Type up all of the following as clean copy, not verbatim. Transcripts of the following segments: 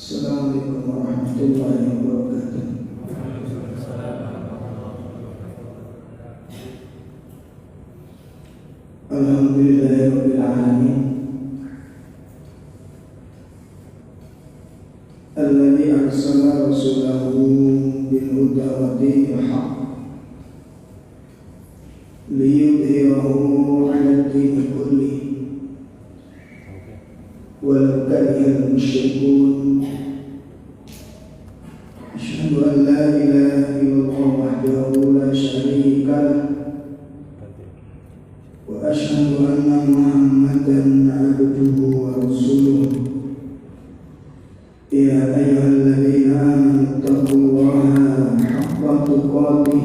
Assalamualaikum warahmatullahi wabarakatuh. Alhamdulillahirabbil alamin. Alladzi arsala rasulahu bil huda wa dinil haqq liyudhhirahu 'ala ad-dini kullihi walau karihal musyrikun. Asyhadu an la ilaha illallah wahdahu la syarika lah wa asyhadu anna Muhammadan 'abduhu wa rasuluh. Ya ayyuhalladzina amanu taqullaha haqqa tuqatih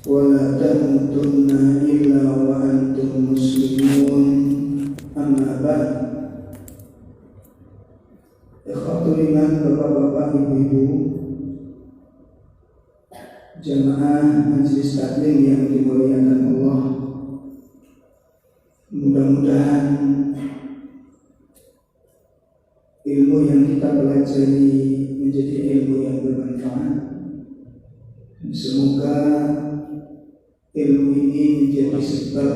wa la tamutunna illa wa antum muslimun. Amma ba'd. Ikhwatul iman, bapak-bapak, ibu-ibu, jamaah majelis taklim yang dimuliakan Allah, mudah-mudahan ilmu yang kita pelajari menjadi ilmu yang bermanfaat. Semoga ilmu ini menjadi sebab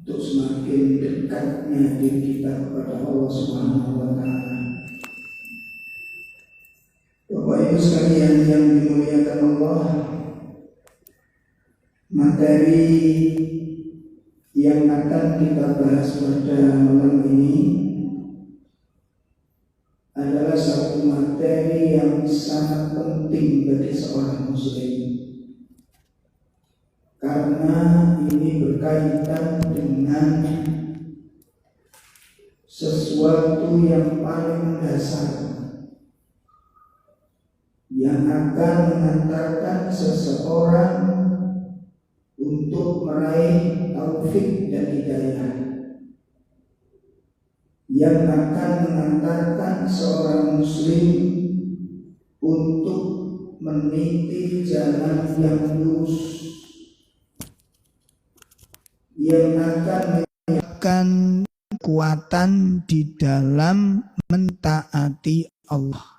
untuk semakin dekatnya diri kita kepada Allah Subhanahu wa Ta'ala. Bapak Ibu sekalian yang dimuliakan Allah, materi yang akan kita bahas pada malam ini adalah satu materi yang sangat penting bagi seorang muslim, karena ini berkaitan dengan sesuatu yang paling mendasar yang akan mengantarkan seseorang untuk meraih taufik dan hidayah, yang akan mengantarkan seorang muslim untuk meniti jalan yang lurus, yang akan menyiapkan kekuatan di dalam mentaati Allah,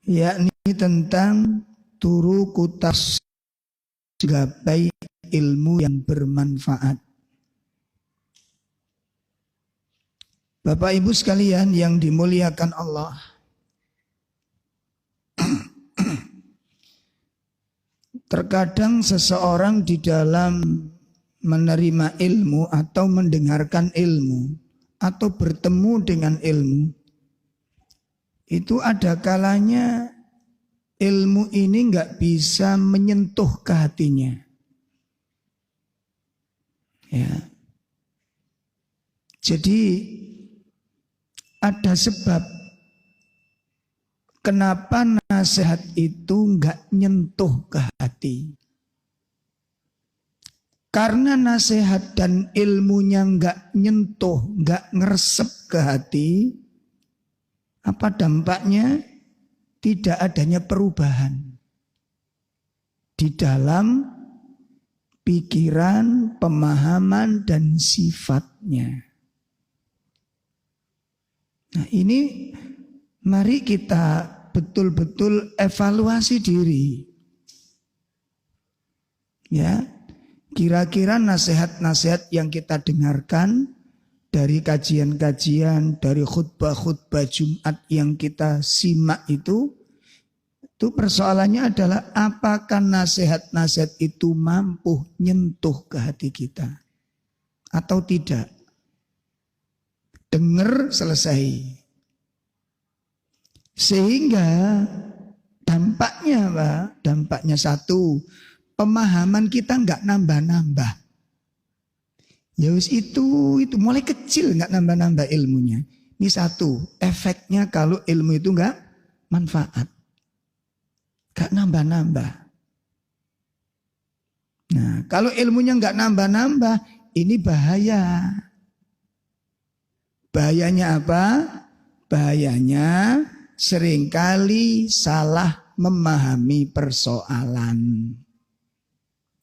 yakni tentang turuku gapai ilmu yang bermanfaat. Bapak Ibu sekalian yang dimuliakan Allah, terkadang seseorang di dalam menerima ilmu atau mendengarkan ilmu atau bertemu dengan ilmu, itu ada kalanya ilmu ini nggak bisa menyentuh ke hatinya. Ya. Jadi ada sebab kenapa nasihat itu nggak nyentuh ke hati. Karena nasihat dan ilmunya nggak nyentuh, nggak ngeresep ke hati, apa dampaknya? Tidak adanya perubahan di dalam pikiran, pemahaman, dan sifatnya. Nah, ini mari kita betul-betul evaluasi diri. Ya, kira-kira nasihat-nasihat yang kita dengarkan dari kajian-kajian, dari khutbah-khutbah Jumat yang kita simak itu persoalannya adalah apakah nasihat-nasihat itu mampu nyentuh ke hati kita atau tidak. Dengar selesai. Sehingga dampaknya apa? Dampaknya satu, pemahaman kita nggak nambah-nambah. Ya wis itu mulai kecil nggak nambah-nambah ilmunya. Ini satu, efeknya kalau ilmu itu nggak manfaat, nggak nambah-nambah. Nah, kalau ilmunya nggak nambah-nambah, ini bahaya. Bahayanya apa? Bahayanya seringkali salah memahami persoalan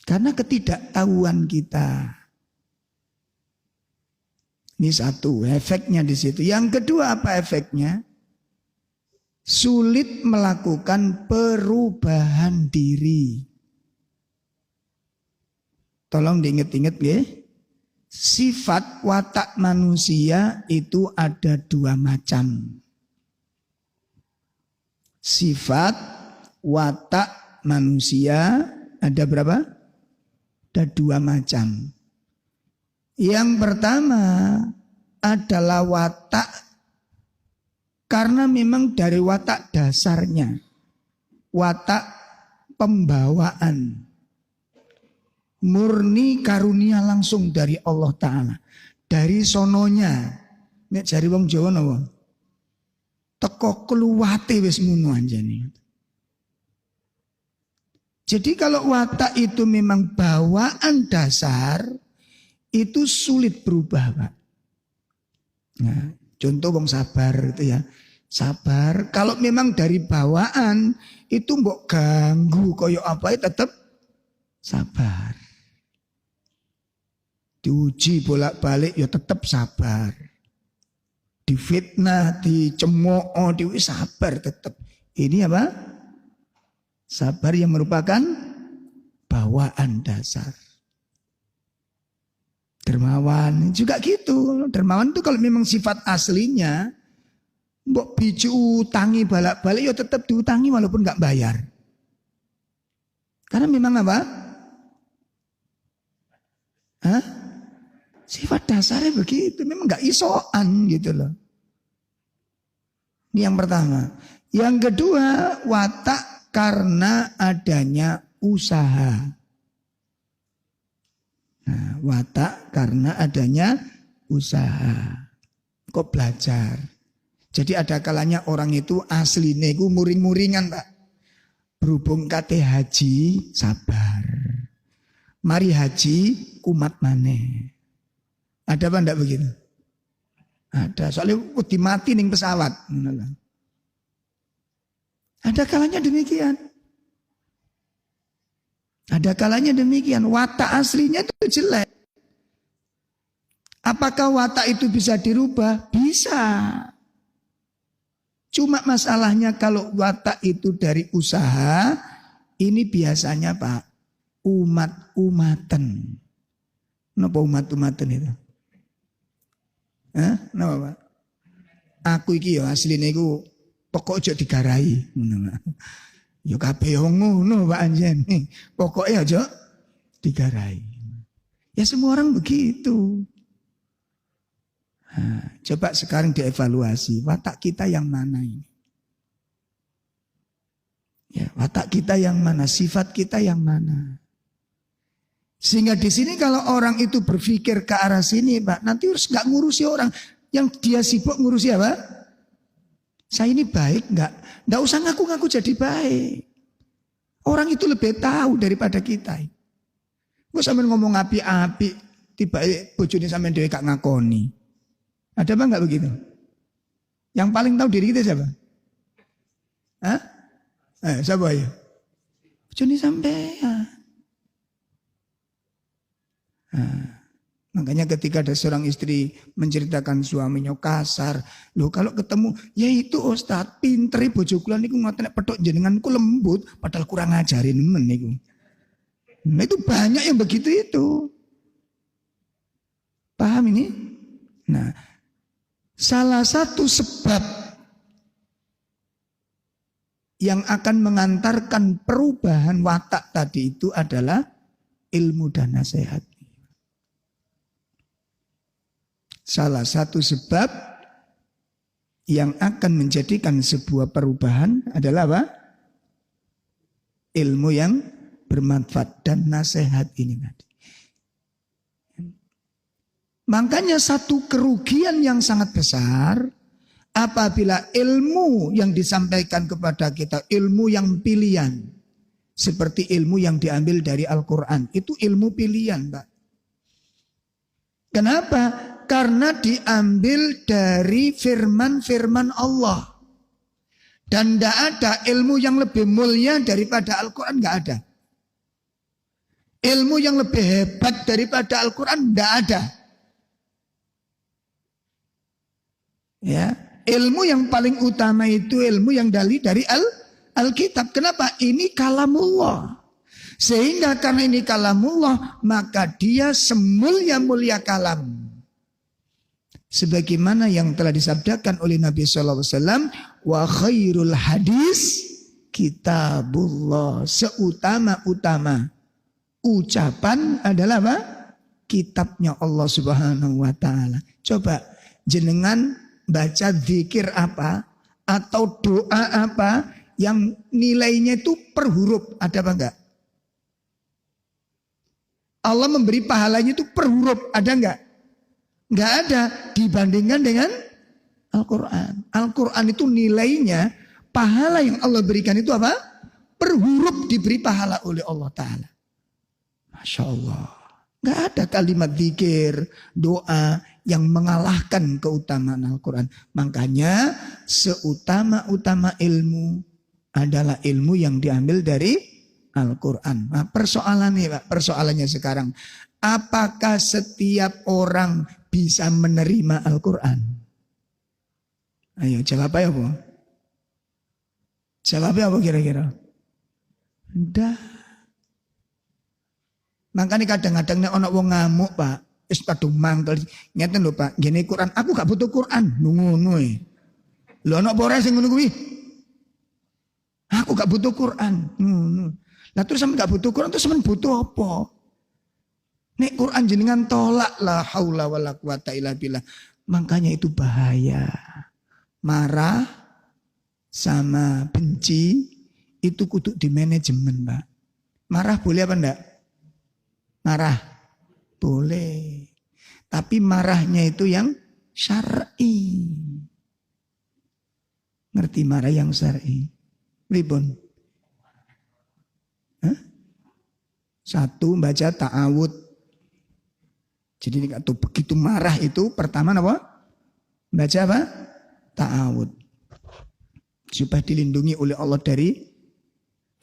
karena ketidaktahuan kita. Ini satu, efeknya di situ. Yang kedua apa efeknya? Sulit melakukan perubahan diri. Tolong diingat-ingat ya. Sifat watak manusia itu ada dua macam. Sifat watak manusia ada berapa? Ada dua macam. Yang pertama adalah watak karena memang dari watak dasarnya. Watak pembawaan. Murni karunia langsung dari Allah Ta'ala. Dari sononya. Nek jari wong Jawa napa? Teko keluwate wis ngono anjane. Jadi kalau watak itu memang bawaan dasar, itu sulit berubah, Pak. Nah, contoh wong sabar itu ya. Sabar, kalau memang dari bawaan itu mbok ganggu koyo apa tetap sabar. Diuji bolak-balik ya tetap sabar. Difitnah, dicemooh, sabar tetap. Ini apa? Sabar yang merupakan bawaan dasar. Dermawan juga gitu. Dermawan itu kalau memang sifat aslinya, mbok biju utangi balak-balik ya tetap diutangi walaupun nggak bayar. Karena memang apa? Hah? Sifat dasarnya begitu, memang nggak isoan gitu loh. Ini yang pertama. Yang kedua, watak karena adanya usaha. Nah, watak karena adanya usaha. Kok belajar? Jadi ada kalanya orang itu aslinya itu muring-muringan, Pak. Berhubung kate haji, sabar. Mari haji, kumat maneh. Ada apa enggak begitu? Ada. Soalnya wedi mati ning pesawat. Ada kalanya demikian. Ada kalanya demikian. Watak aslinya itu jelek. Apakah watak itu bisa dirubah? Bisa. Cuma masalahnya kalau watak itu dari usaha, ini biasanya Pak, umat-umatan. Kenapa umat-umatan itu? Hah? Kenapa Pak? Aku iki ya aslinya iku pokok aja digarai. Ya kabeh ngono Pak Anjen. Pokoknya aja digarai. Ya semua orang begitu. Nah, coba sekarang dievaluasi watak kita yang mana ini? Ya, watak kita yang mana? Sifat kita yang mana? Sehingga di sini kalau orang itu berpikir ke arah sini, Pak, nanti harus nggak ngurusi orang. Yang dia sibuk ngurusi apa? Saya ini baik nggak? Nggak usah ngaku-ngaku jadi baik. Orang itu lebih tahu daripada kita. Gue sambil ngomong api-api, tiba bojone sampean dhewe gak ngakoni. Ada apa enggak begitu? Yang paling tahu diri kita siapa? Hah? Siapa ya? Bojone sampean. Makanya ketika ada seorang istri menceritakan suaminya kasar, loh kalau ketemu, ya itu Ustaz, pinteri bojo kula niku ngoten nek petuk jenenganku lembut, padahal kurang ngajarin men niku. Nah itu banyak yang begitu itu. Paham ini? Nah, salah satu sebab yang akan mengantarkan perubahan watak tadi itu adalah ilmu dan nasihat. Salah satu sebab yang akan menjadikan sebuah perubahan adalah apa? Ilmu yang bermanfaat dan nasihat ini tadi. Makanya satu kerugian yang sangat besar apabila ilmu yang disampaikan kepada kita, ilmu yang pilihan. Seperti ilmu yang diambil dari Al-Quran. Itu ilmu pilihan, Pak. Kenapa? Karena diambil dari firman-firman Allah. Dan tidak ada ilmu yang lebih mulia daripada Al-Quran, tidak ada. Ilmu yang lebih hebat daripada Al-Quran, tidak ada. Ya, ilmu yang paling utama itu ilmu yang dari Alkitab. Kenapa? Ini kalamullah. Sehingga karena ini kalamullah, maka dia semulia-mulia kalam. Sebagaimana yang telah disabdakan oleh Nabi SAW, wa khairul hadis kitabullah. Seutama-utama ucapan adalah apa? Kitabnya Allah Subhanahu wa ta'ala. Coba jenengan baca zikir apa atau doa apa yang nilainya itu per huruf, ada apa enggak? Allah memberi pahalanya itu per huruf, ada enggak? Enggak ada dibandingkan dengan Al-Quran. Al-Quran itu nilainya, pahala yang Allah berikan itu apa? Per huruf diberi pahala oleh Allah Ta'ala. Masya Allah. Enggak ada kalimat zikir, doa yang mengalahkan keutamaan Al-Quran. Makanya seutama-utama ilmu adalah ilmu yang diambil dari Al-Quran. Nah, persoalannya sekarang, apakah setiap orang bisa menerima Al-Quran? Ayo jawab ya Bu. Jawabnya apa kira-kira? Enggak. Makanya kadang-kadang nek ana wong ngamuk, Pak, wis kadung mangkel. Ngeten lho, Pak, ngene Quran, aku gak butuh Quran. Ngono e. Lho ana apa ora sing ngono kuwi? Aku gak butuh Quran. Lah terus sampean gak butuh Quran, terus sampean butuh apa? Nek Quran jenengan tolak, la haula wala quwata illa billah. Makanya itu bahaya. Marah sama benci itu kudu di manajemen, Pak. Marah boleh apa enggak? Marah boleh. Tapi marahnya itu yang syar'i. Ngerti marah yang syar'i? Pripun? Satu, baca ta'awud. Jadi begitu marah itu pertama apa? Baca apa? Ta'awud. Supaya dilindungi oleh Allah dari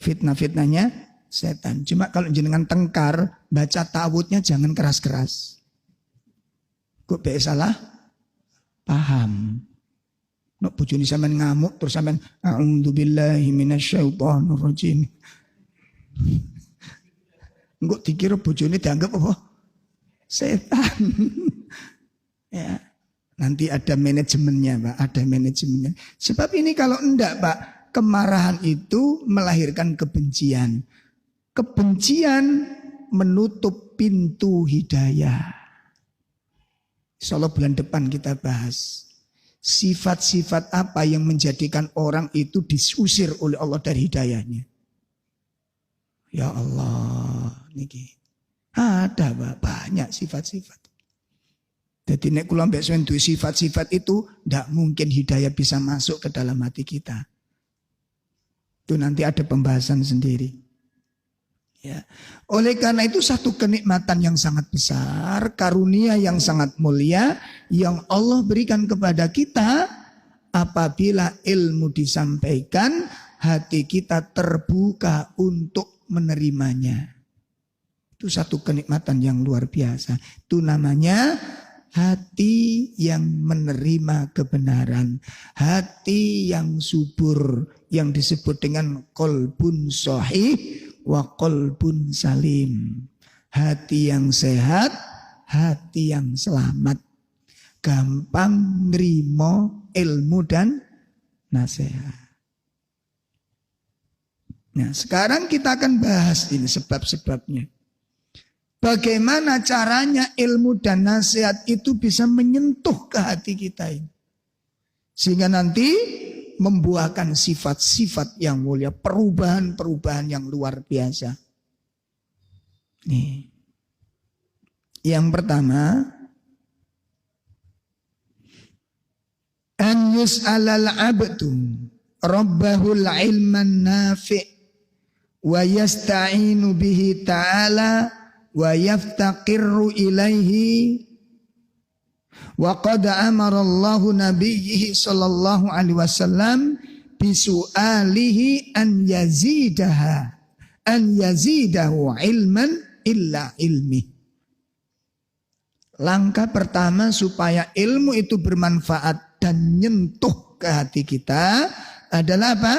fitnah-fitnahnya setan. Cuma kalau jenengan tengkar, baca ta'awudnya jangan keras-keras. Kok salah paham. Nek bojone sampean ngamuk terus sampean a'udzubillahi minasyaitonir rajim. Engko dikira bojone dianggap apa? Setan. Ya. Nanti ada manajemennya, Pak, ada manajemennya. Sebab ini kalau enggak, Pak, kemarahan itu melahirkan kebencian. Kebencian menutup pintu hidayah. Insyaallah bulan depan kita bahas sifat-sifat apa yang menjadikan orang itu diusir oleh Allah dari hidayahnya. Ya Allah, niki ada, Pak, banyak sifat-sifat. Jadi nek kula mbek sampeyan duwe sifat-sifat itu ndak mungkin hidayah bisa masuk ke dalam hati kita. Itu nanti ada pembahasan sendiri. Ya. Oleh karena itu satu kenikmatan yang sangat besar, karunia yang sangat mulia yang Allah berikan kepada kita apabila ilmu disampaikan, hati kita terbuka untuk menerimanya. Itu satu kenikmatan yang luar biasa. Itu namanya hati yang menerima kebenaran. Hati yang subur yang disebut dengan qalbun sahih wa qalbun salim. Hati yang sehat, hati yang selamat. Gampang nerimo ilmu dan nasihat. Nah, sekarang kita akan bahas ini sebab-sebabnya. Bagaimana caranya ilmu dan nasihat itu bisa menyentuh ke hati kita ini. Sehingga nanti membuahkan sifat-sifat yang mulia. Perubahan-perubahan yang luar biasa. Nih. Yang pertama. An yus'alal abdu rabbahul ilman nafi' wa yasta'inu bihi ta'ala wa yaftaqirru ilaihi wa qad amara Allahu nabiyhi sallallahu alaihi wasallam bisu'alihi an yazidahu ilman illa ilmi. Langkah pertama supaya ilmu itu bermanfaat dan nyentuh ke hati kita adalah apa?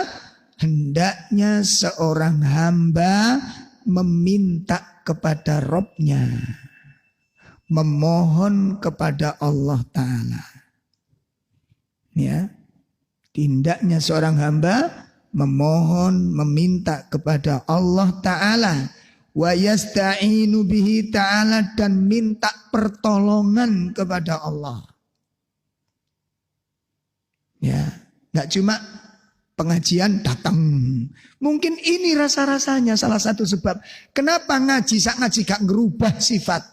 Hendaknya seorang hamba meminta kepada Rabb-Nya, memohon kepada Allah Ta'ala. Ya, tindaknya seorang hamba memohon, meminta kepada Allah Ta'ala. Wa yasta'inu bihi ta'ala, dan minta pertolongan kepada Allah. Ya, gak cuma pengajian datang. Mungkin ini rasa-rasanya salah satu sebab kenapa ngaji gak ngerubah sifat.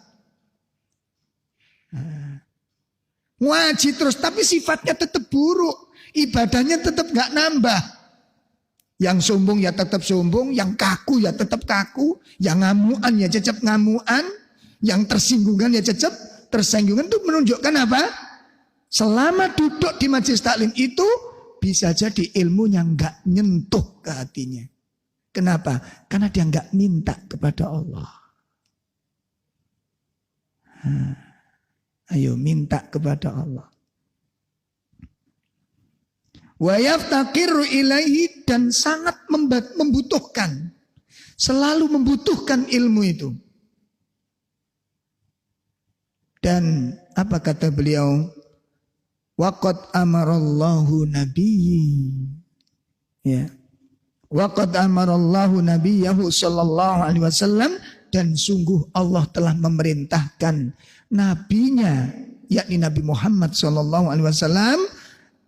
Ngaji terus tapi sifatnya tetap buruk, ibadahnya tetap gak nambah. Yang sombong ya tetap sombong, yang kaku ya tetap kaku, yang ngamuan ya cecep ngamuan, yang tersinggungan ya cecep tersinggungan. Itu menunjukkan apa? Selama duduk di majelis taklim itu bisa jadi ilmunya nggak nyentuh ke hatinya. Kenapa? Karena dia nggak minta kepada Allah. Ayo minta kepada Allah. Wa yaftaqiru ilaihi, dan sangat membutuhkan, selalu membutuhkan ilmu itu. Dan apa kata beliau? Waqad amarallahu nabiyyi. Ya. Waqad amarallahu nabiyahu sallallahu alaihi wasallam, dan sungguh Allah telah memerintahkan nabinya, yakni Nabi Muhammad sallallahu alaihi wasallam,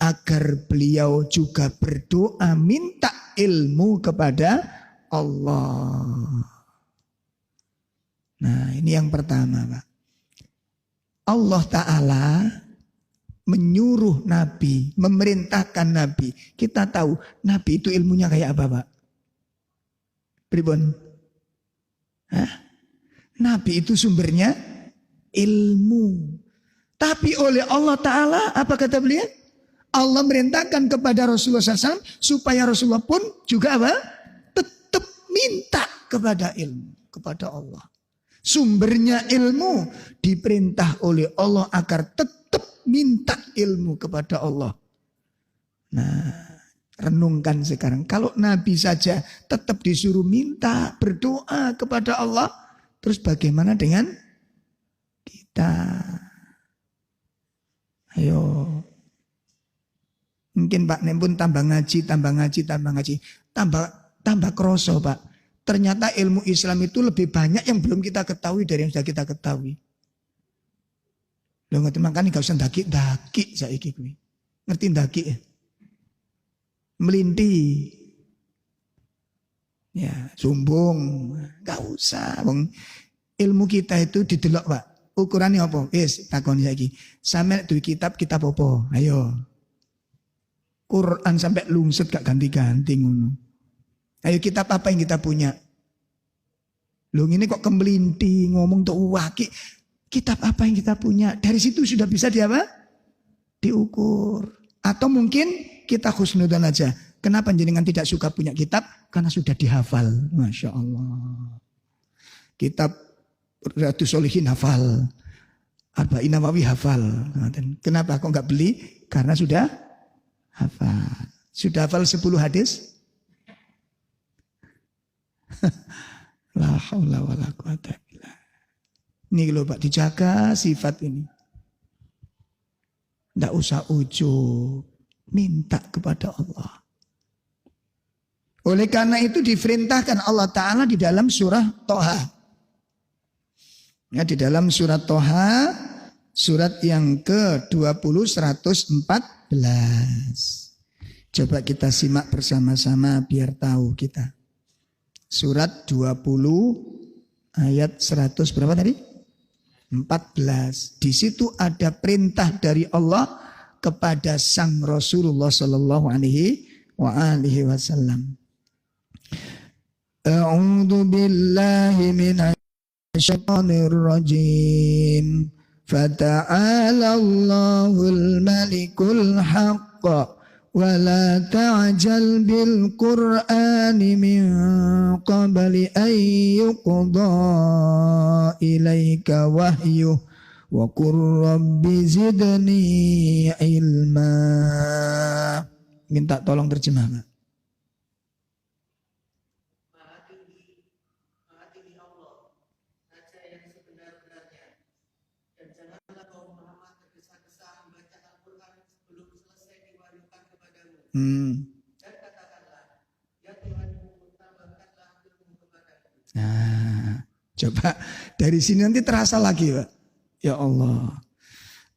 agar beliau juga berdoa minta ilmu kepada Allah. Nah, ini yang pertama, Pak. Allah Ta'ala menyuruh Nabi, memerintahkan Nabi. Kita tahu Nabi itu ilmunya kayak apa, Pak? Pripun? Nabi itu sumbernya ilmu. Tapi oleh Allah Ta'ala, apa kata beliau? Allah merintahkan kepada Rasulullah SAW supaya Rasulullah pun juga apa? Tetap minta kepada ilmu, kepada Allah. Sumbernya ilmu diperintah oleh Allah agar tetap minta ilmu kepada Allah. Nah, renungkan sekarang. Kalau Nabi saja tetap disuruh minta, berdoa kepada Allah, terus bagaimana dengan kita? Ayo. Mungkin Pak Nempun tambah ngaji, tambah kroso Pak. Ternyata ilmu Islam itu lebih banyak yang belum kita ketahui dari yang sudah kita ketahui. Lo ngerti makanya gak usah daki saiki kuwi. Ngerti daki ya? Melinti. Ya, sombong, gak usah. Ilmu kita itu didelok Pak. Ukurannya apa? Wis takoni saiki. Sampe duwe kitab apa? Ayo. Quran sampai lungset gak ganti-ganti ngono. Ayo kitab apa yang kita punya? Lu ini kok kemelinti ngomong tuh waki. Kitab apa yang kita punya? Dari situ sudah bisa diukur. Atau mungkin kita husnudzon aja. Kenapa jenengan tidak suka punya kitab? Karena sudah dihafal. Masya Allah. Kitab Riyadhus Shalihin hafal. Arba'in Nawawi hafal. Kenapa kok nggak beli? Karena sudah hafal. Sudah hafal 10 hadis? La haula wala quwata illa billah. Ini loh Pak, dijaga sifat ini. Tidak usah ujub, minta kepada Allah. Oleh karena itu diperintahkan Allah Ta'ala di dalam surah Toha. Ya, di dalam surat Toha, surat yang ke-20 114. Coba kita simak bersama-sama biar tahu kita. Surat 20 ayat 100 berapa tadi? 14. Di situ ada perintah dari Allah kepada sang Rasulullah sallallahu alaihi wasallam. A'udzu billahi minasyaitonir rajim. Fata'ala Allahul malikul haqq. ولا تعجل بالقرآن من قبل أن يقضى إليك وحيه Wa qur rabbi zidni ilma. Minta tolong terjemah, Pak. Nah, coba dari sini nanti terasa lagi, Pak. Ya Allah.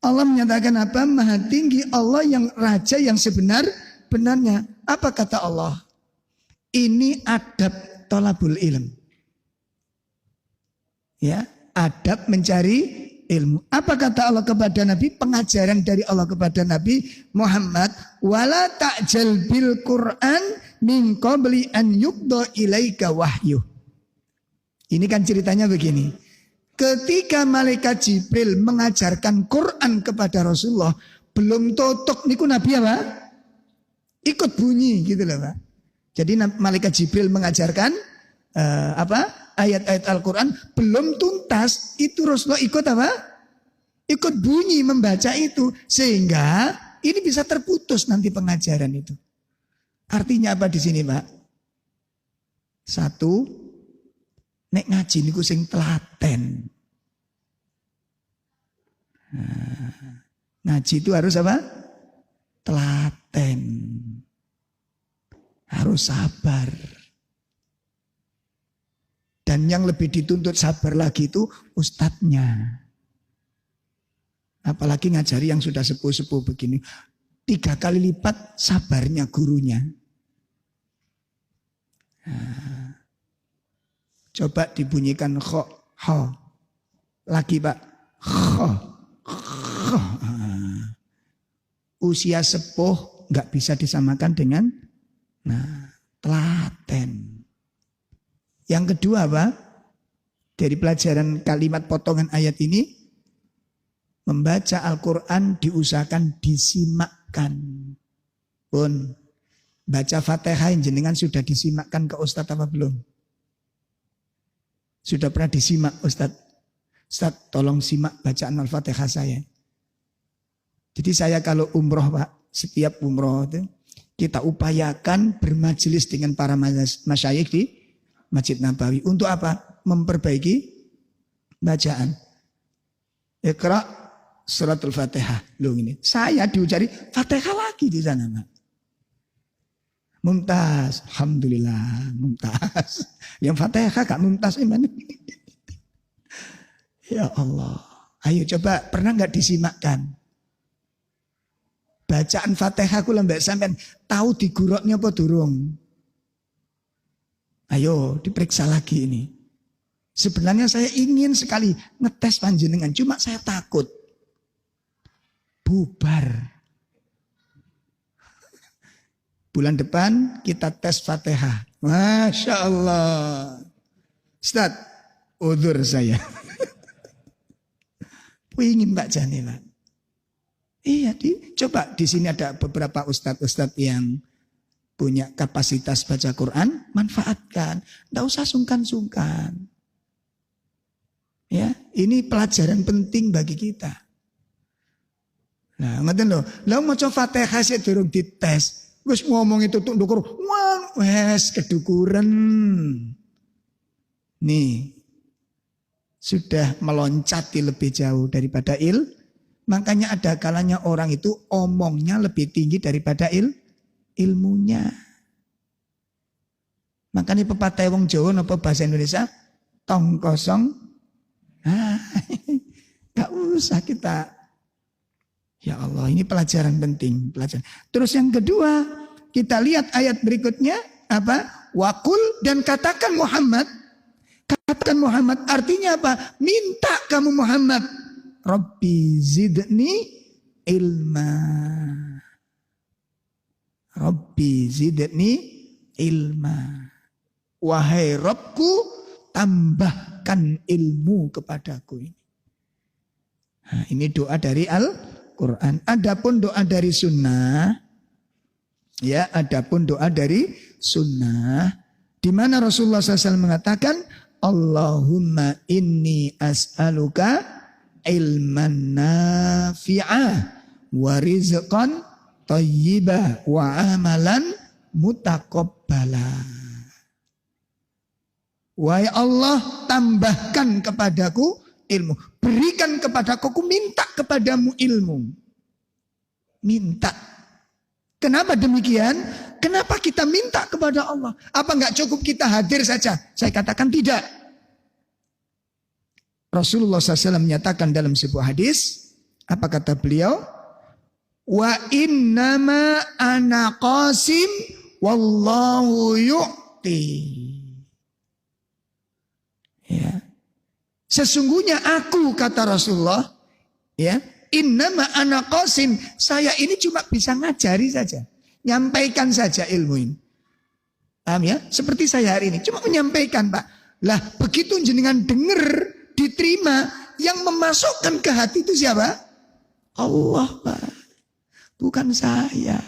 Allah menyatakan apa? Maha tinggi Allah yang raja yang sebenar-benarnya. Apa kata Allah? Ini adab tolabul ilm. Ya, adab mencari ilmu. Apa kata Allah kepada Nabi? Pengajaran dari Allah kepada Nabi Muhammad. Wala ta'jal bil Qur'an min qabli an yuqda ilaika wahyu. Ini kan ceritanya begini. Ketika malaikat Jibril mengajarkan Quran kepada Rasulullah, belum totok niku Nabi apa? Ikut bunyi gitu loh, Pak. Jadi malaikat Jibril mengajarkan ayat-ayat Al-Quran belum tuntas, itu Rasulullah ikut apa? Ikut bunyi membaca itu, sehingga ini bisa terputus nanti pengajaran itu. Artinya apa di sini, Pak? Satu, nek ngaji niku sing telaten. Nah, ngaji itu harus apa? Telaten. Harus sabar. Dan yang lebih dituntut sabar lagi itu ustadznya. Apalagi ngajari yang sudah sepuh-sepuh begini. 3 kali lipat sabarnya gurunya. Nah, coba dibunyikan kho. Lagi, Pak. Kho. Usia sepuh nggak bisa disamakan dengan telaten. Yang kedua apa? Dari pelajaran kalimat potongan ayat ini, membaca Al-Quran diusahakan disimakkan. Pun baca Fatihah jenengan sudah disimakkan ke Ustadz apa belum? Sudah pernah disimak Ustadz? Ustadz tolong simak bacaan Al-Fatihah saya. Jadi saya kalau umroh, Pak, setiap umroh itu kita upayakan bermajelis dengan para masyayikh di Masjid Nabawi. Untuk apa? Memperbaiki bacaan. Iqra suratul Fatihah. Loh ini. Saya diucari Fatihah lagi di sana, Pak. Mumtaz. Alhamdulillah. Mumtaz. Yang Fatihah gak mumtaz gimana? Ya Allah. Ayo coba, pernah gak disimakkan? Bacaan Fatihah kula mbak sampean tahu diguroknya apa durung? Ayo diperiksa lagi ini. Sebenarnya saya ingin sekali ngetes panjenengan, cuma saya takut bubar. Bulan depan kita tes Fatihah. Masya Allah. Ustaz, udzur saya. Ingin Mbak Janila. Iya, coba di sini ada beberapa ustadz-ustadz yang punya kapasitas baca Quran, manfaatkan. Tidak usah sungkan-sungkan. Ya, ini pelajaran penting bagi kita. Nah, ngerti loh. Lah mau coba Fatihah sih durung dites. Wis ngomong itu tuh ndukur, wah, wes kedukuran. Nih, sudah meloncati lebih jauh daripada makanya ada kalanya orang itu omongnya lebih tinggi daripada ilmunya. Makanya pepatah wong Jawa napa bahasa Indonesia tong kosong. Gak usah kita. Ya Allah, ini pelajaran penting, pelajaran. Terus yang kedua, kita lihat ayat berikutnya apa? Wakul dan katakan Muhammad. Katakan Muhammad artinya apa? Minta kamu Muhammad. Rabbi zidni ilma. Rabbi zidni ilma. Wahai Rabbku, tambahkan ilmu kepadaku ini. Nah, ini doa dari Al-Quran. Adapun doa dari sunnah, ya, adapun doa dari sunnah, di mana Rasulullah SAW mengatakan, Allahumma inni as'aluka ilman nafi'ah wa rizqan thayyibah wa amalan mutaqabbala. Wahai Allah, tambahkan kepadaku ilmu. Berikan kepadaku, aku minta kepadamu ilmu. Minta. Kenapa demikian? Kenapa kita minta kepada Allah? Apa enggak cukup kita hadir saja? Saya katakan tidak. Rasulullah SAW menyatakan dalam sebuah hadis, apa kata beliau? Wa innama ana qasim wallahu yu'ti. Ya. Sesungguhnya aku, kata Rasulullah, ya, innama ana qasim, saya ini cuma bisa ngajari saja, nyampaikan saja ilmu ini. Paham ya? Seperti saya hari ini cuma menyampaikan, Pak. Lah begitu jenengan dengar, diterima, yang memasukkan ke hati itu siapa? Allah, Pak. Bukan saya.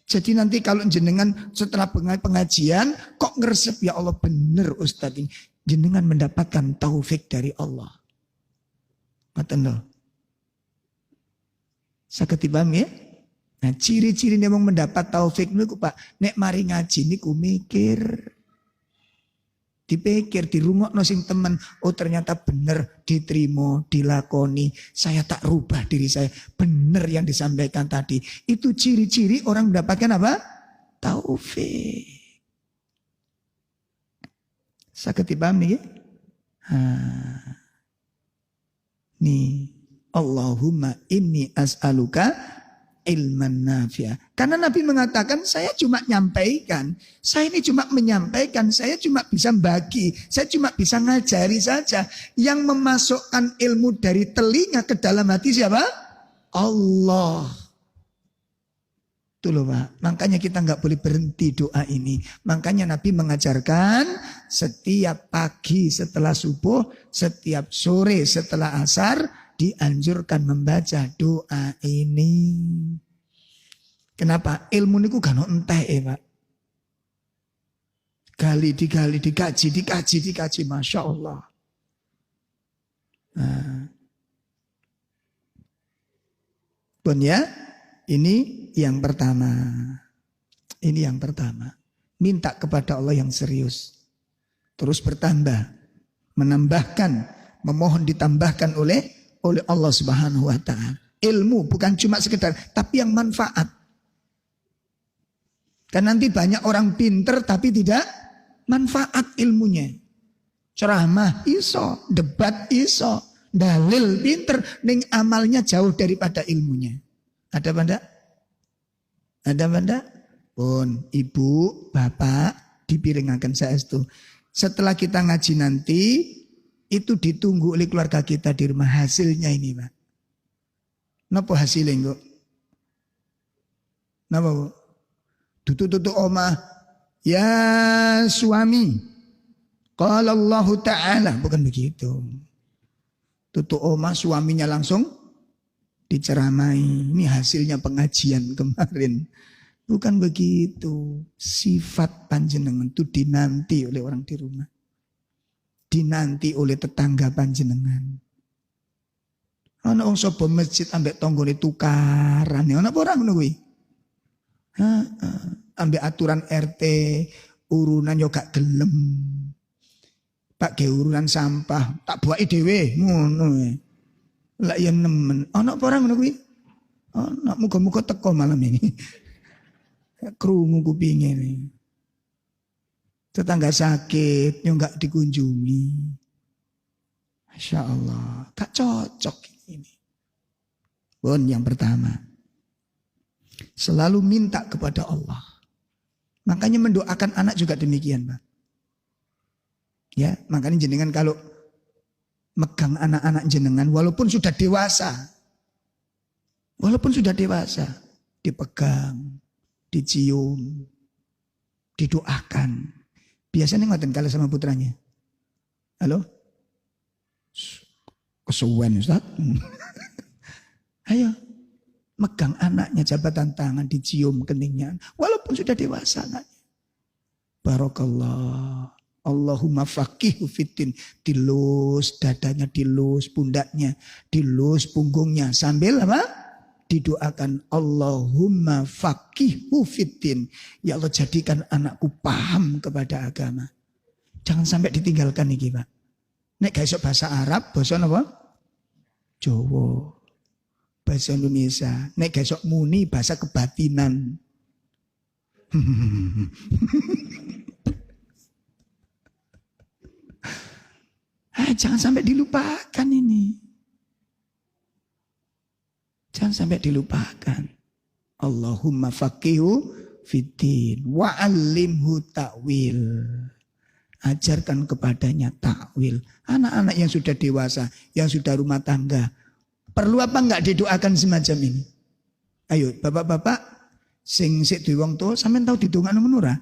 Jadi nanti kalau jenengan setelah pengajian kok ngeresep, ya Allah bener Ustaz ini. Jenengan mendapatkan taufik dari Allah. Ngoten lho. Saged dipaham ya? Nah, ciri-ciri nek wong mendapat taufik niku Pak, nek mari ngaji niku mikir. Dipikir, dirungokno sing temen, oh ternyata bener, diterima, dilakoni. Saya tak rubah diri saya, bener yang disampaikan tadi. Itu ciri-ciri orang mendapatkan apa? Taufik. Saged dipaham nih ya? Nih, Allahumma inni as'aluka ilman nafi'ah. Karena Nabi mengatakan, saya cuma nyampaikan. Saya ini cuma menyampaikan, saya cuma bisa bagi, saya cuma bisa ngajari saja. Yang memasukkan ilmu dari telinga ke dalam hati siapa? Allah. Itu loh Pak. Makanya kita nggak boleh berhenti doa ini. Makanya Nabi mengajarkan setiap pagi setelah subuh, setiap sore setelah asar, dianjurkan membaca doa ini. Kenapa? Ilmu niku kan entek Pak. Digali, dikaji. Masya Allah. Nah. Pun ya, ini yang pertama. Ini yang pertama. Minta kepada Allah yang serius. Terus bertambah. Menambahkan. Memohon ditambahkan oleh Allah Subhanahu wa ta'ala. Ilmu bukan cuma sekedar, tapi yang manfaat. Kan nanti banyak orang pinter tapi tidak manfaat ilmunya. Ceramah iso, debat iso, dalil pinter, ning amalnya jauh daripada ilmunya. Ada pada? Ada pada? Pun ibu, bapak dipiringaken saestu. Setelah kita ngaji nanti, itu ditunggu oleh keluarga kita di rumah hasilnya ini Pak. Napa hasilnya kok? Napa Bu? Tutu omah. Ya suami. Qala Allah Ta'ala. Bukan begitu. Tutu omah suaminya langsung diceramai. Ini hasilnya pengajian kemarin. Bukan begitu. Sifat panjenengan itu dinanti oleh orang di rumah. Dinanti oleh tetangga panjenengan. Ana wong sapa masjid ambek tanggane tukaran. Ana apa ora ngono kuwi? Ambek aturan RT urunan yo gak gelem. Pak ge urunan sampah tak buaki dhewe ngono. Lah ya nemen. Ana apa ora ngono kuwi? Ana muga-muga teko malam ini. Krungu kupinge iki. Tetangga sakit, yang enggak dikunjungi. Masya Allah, tak cocok ini. Pun yang pertama, selalu minta kepada Allah. Makanya mendoakan anak juga demikian, Pak. Ya, makanya jenengan kalau megang anak-anak jenengan, walaupun sudah dewasa, dipegang, dicium, didoakan. Biasanya ngoten kalau sama putranya. Halo? Kesuwen Ustaz. Ayo. Megang anaknya, jabatan tangan, dicium keningnya. Walaupun sudah dewasa anaknya. Barakallah. Allahumma faqihu fiddin. Dilus dadanya, dilus pundaknya, dilus punggungnya. Sambil apa? Didoakan Allahumma faqihu fiddin. Ya Allah jadikan anakku paham kepada agama. Jangan sampai ditinggalkan nih Pak. Nek gak iso bahasa Arab, bahasa apa? Jawa. Bahasa Indonesia. Nek gak iso muni bahasa kebatinan. Jangan sampai dilupakan ini. Jangan sampai dilupakan. Allahumma faqihu fiddin wa 'allimhu ta'wil. Ajarkan kepadanya takwil. Anak-anak yang sudah dewasa, yang sudah rumah tangga, perlu apa enggak didoakan semacam ini? Ayo, bapak-bapak sing sik duwe wong tuwa, sampean tau didongakno ngono ora?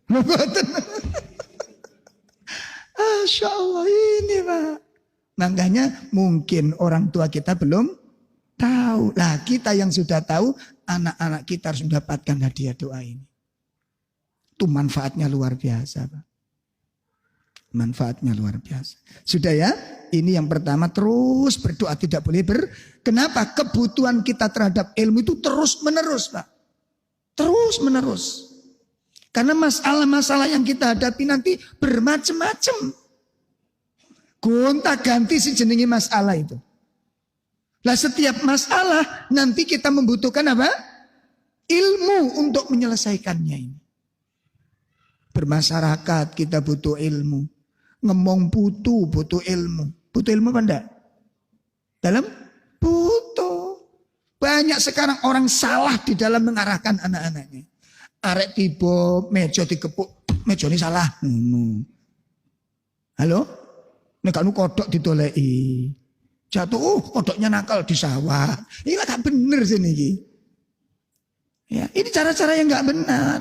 Mboten. Masya Allah ini Pak. Makanya mungkin orang tua kita belum tahu. Lah kita yang sudah tahu, anak-anak kita harus mendapatkan hadiah doa ini. Itu manfaatnya luar biasa Pak. Manfaatnya luar biasa. Sudah ya? Ini yang pertama, terus berdoa, tidak boleh Kenapa? Kebutuhan kita terhadap ilmu itu terus menerus Pak. Terus menerus. Karena masalah-masalah yang kita hadapi nanti bermacam-macam. Gonta ganti si jenengi masalah itu. Lah setiap masalah nanti kita membutuhkan apa? Ilmu untuk menyelesaikannya ini. Bermasyarakat kita butuh ilmu. Ngomong butuh ilmu. Butuh ilmu apa enggak? Dalam butuh. Banyak sekarang orang salah di dalam mengarahkan anak-anaknya. Arek tiba meja dikepuk, meja ini salah. Halo? Nek kamu kodok ditoleki. Jatuh, kodoknya nakal di sawah. Ini gak bener sini iki. Ya, ini cara-cara yang gak benar.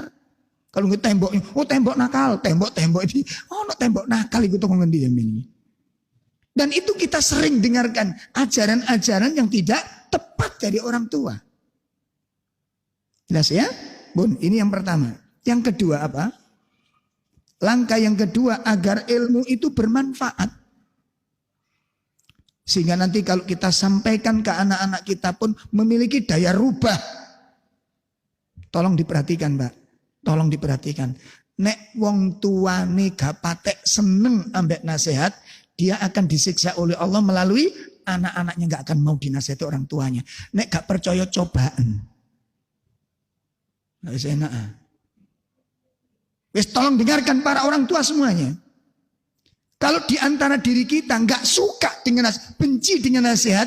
Kalau nggak temboknya, tembok nakal, tembok ini, tembok nakal itu tuh ngendi ini. Dan itu kita sering dengarkan ajaran-ajaran yang tidak tepat dari orang tua. Jelas ya? Bun, ini yang pertama. Yang kedua apa? Langkah yang kedua agar ilmu itu bermanfaat. Sehingga nanti kalau kita sampaikan ke anak-anak kita pun memiliki daya rubah. Tolong diperhatikan Mbak. Tolong diperhatikan. Nek wong tuane gak patek seneng ambek nasihat, dia akan disiksa oleh Allah melalui anak-anaknya gak akan mau dinasihati orang tuanya. Nek gak percaya cobaan. Nah, enak. Wis tolong dengarkan para orang tua semuanya. Kalau di antara diri kita gak suka dengan benci dengan nasihat,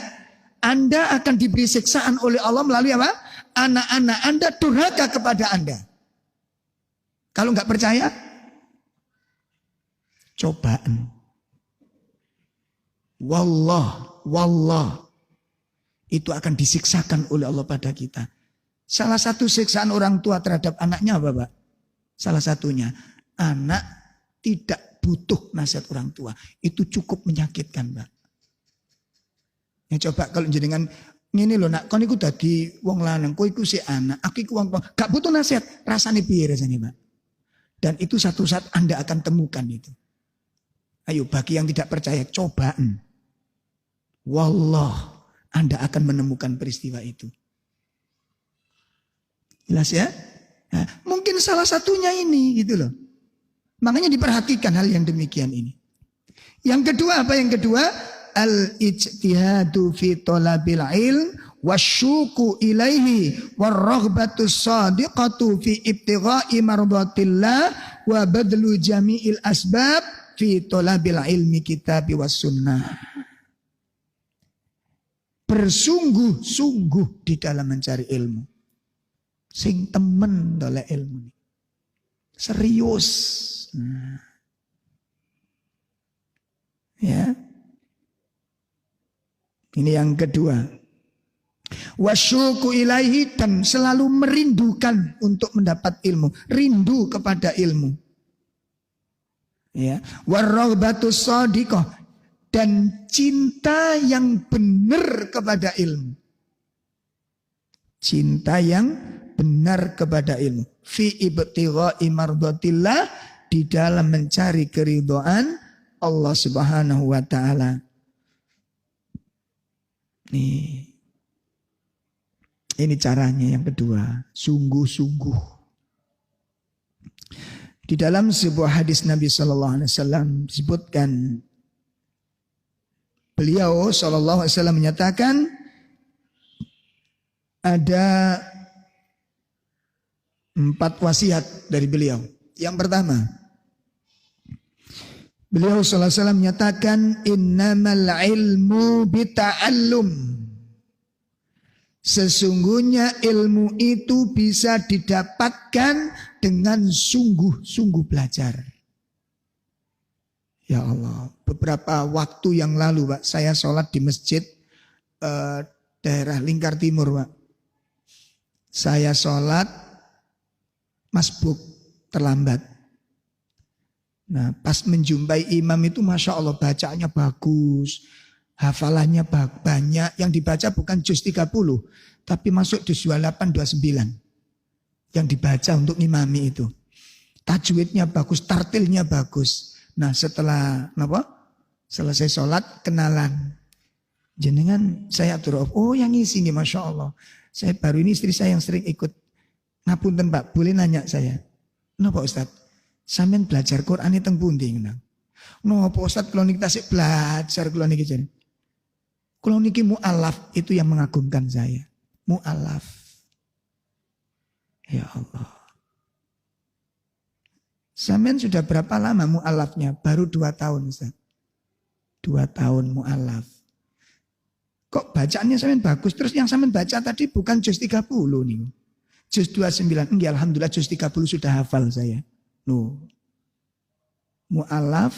Anda akan diberi siksaan oleh Allah melalui apa? Anak-anak Anda durhaka kepada Anda. Kalau nggak percaya, cobaan. Wallah. Itu akan disiksakan oleh Allah pada kita. Salah satu siksaan orang tua terhadap anaknya apa Pak? Salah satunya, anak tidak butuh nasihat orang tua. Itu cukup menyakitkan Pak. Ya coba kalau jenengan ngene lho nak, kon iku dadi wong lanang, kowe iku si anak, aku iku wong gak butuh nasihat, rasane piye rasane Pak? Dan itu satu saat Anda akan temukan itu. Ayo bagi yang tidak percaya, cobaan. Wallah, Anda akan menemukan peristiwa itu. Jelas ya? Nah, mungkin salah satunya ini gitu loh. Makanya diperhatikan hal yang demikian ini. Yang kedua apa yang kedua? Al-ijtihadu fi talabil ilm wasyuku ilaihi warraghbatu sadiqatu fi ibtigha'i mardatillah wa badlu jami'il asbab fi talabil ilmi kitabi was sunnah. Bersungguh-sungguh di dalam mencari ilmu. Sing temen oleh ilmu. Serius. Nah. Ya. Ini yang kedua. Wasyuku ilaihi, dan selalu merindukan untuk mendapat ilmu. Rindu kepada ilmu. Ya. Warraghbatu shadiqah, dan cinta yang benar kepada ilmu. Cinta yang benar kepada ilmu. Fi ibtigha'i mardatillah, di di dalam mencari keridhaan Allah Subhanahu wa taala. Nih. Ini caranya yang kedua, sungguh-sungguh. Di dalam sebuah hadis Nabi sallallahu alaihi wasallam disebutkan beliau sallallahu alaihi wasallam menyatakan ada 4 wasiat dari beliau. Yang pertama, beliau sallallahu alaihi wasallam menyatakan innamal ilmu bita'allum. Sesungguhnya ilmu itu bisa didapatkan dengan sungguh-sungguh belajar. Ya Allah, beberapa waktu yang lalu Pak, saya sholat di masjid daerah Lingkar Timur Pak. Saya sholat masbuk terlambat. Nah pas menjumpai imam itu Masya Allah bacaannya bagus. Hafalannya banyak, yang dibaca bukan juz 30, tapi masuk juz 28, 29. Yang dibaca untuk imami itu. Tajwidnya bagus, tartilnya bagus. Nah setelah selesai sholat kenalan. Jenengan saya atur, oh yang ngisi nih Masya Allah. Saya baru ini istri saya yang sering ikut. Ngapunten Pak, boleh nanya saya. Napa Ustaz? Sampeyan belajar Quran teng pundi? Napa Ustaz kula niki tasik belajar kula niki jeneng. Kalau niki mu'alaf itu yang mengagumkan saya. Mu'alaf. Ya Allah. Sampean sudah berapa lama mu'alafnya? Baru 2 tahun Ustaz. 2 tahun mu'alaf. Kok bacaannya sampean bagus? Terus yang sampean baca tadi bukan juz 30 nih. Juz 29. Enggak, alhamdulillah juz 30 sudah hafal saya. Nuh. Mu'alaf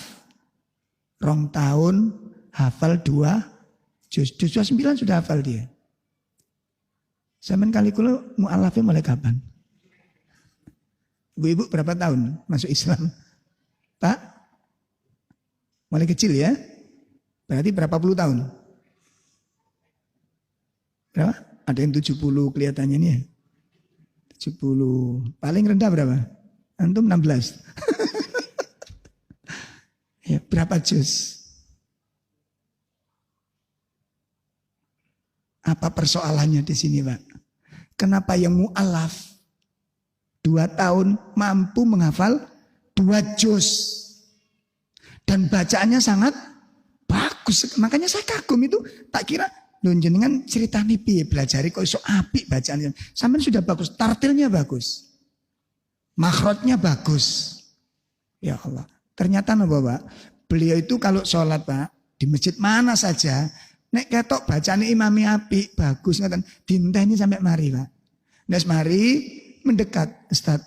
2 tahun hafal 2 juz 29 sudah hafal dia. Sampean kali kula mu'alafnya mulai kapan? Ibu-ibu berapa tahun masuk Islam? Pak? Mulai kecil ya? Berarti berapa puluh tahun? Berapa? Ada yang 70 kelihatannya nih ya. 70. Paling rendah berapa? Antum 16. Ya, berapa juz? Apa persoalannya di sini Pak? Kenapa yang mu'alaf 2 tahun mampu menghafal 2 juz? Dan bacaannya sangat bagus. Makanya saya kagum itu. Tak kira, jenengan cerita nih piye belajari kok iso apik bacaannya. Sampeyan sudah bagus, tartilnya bagus. Makhrajnya bagus. Ya Allah. Ternyata apa Pak? Beliau itu kalau sholat Pak, di masjid mana saja, nek ketok bacane imami apik, bagus ngoten. Dinteni sampai mari, Pak. Nek mari mendekat, Ustaz,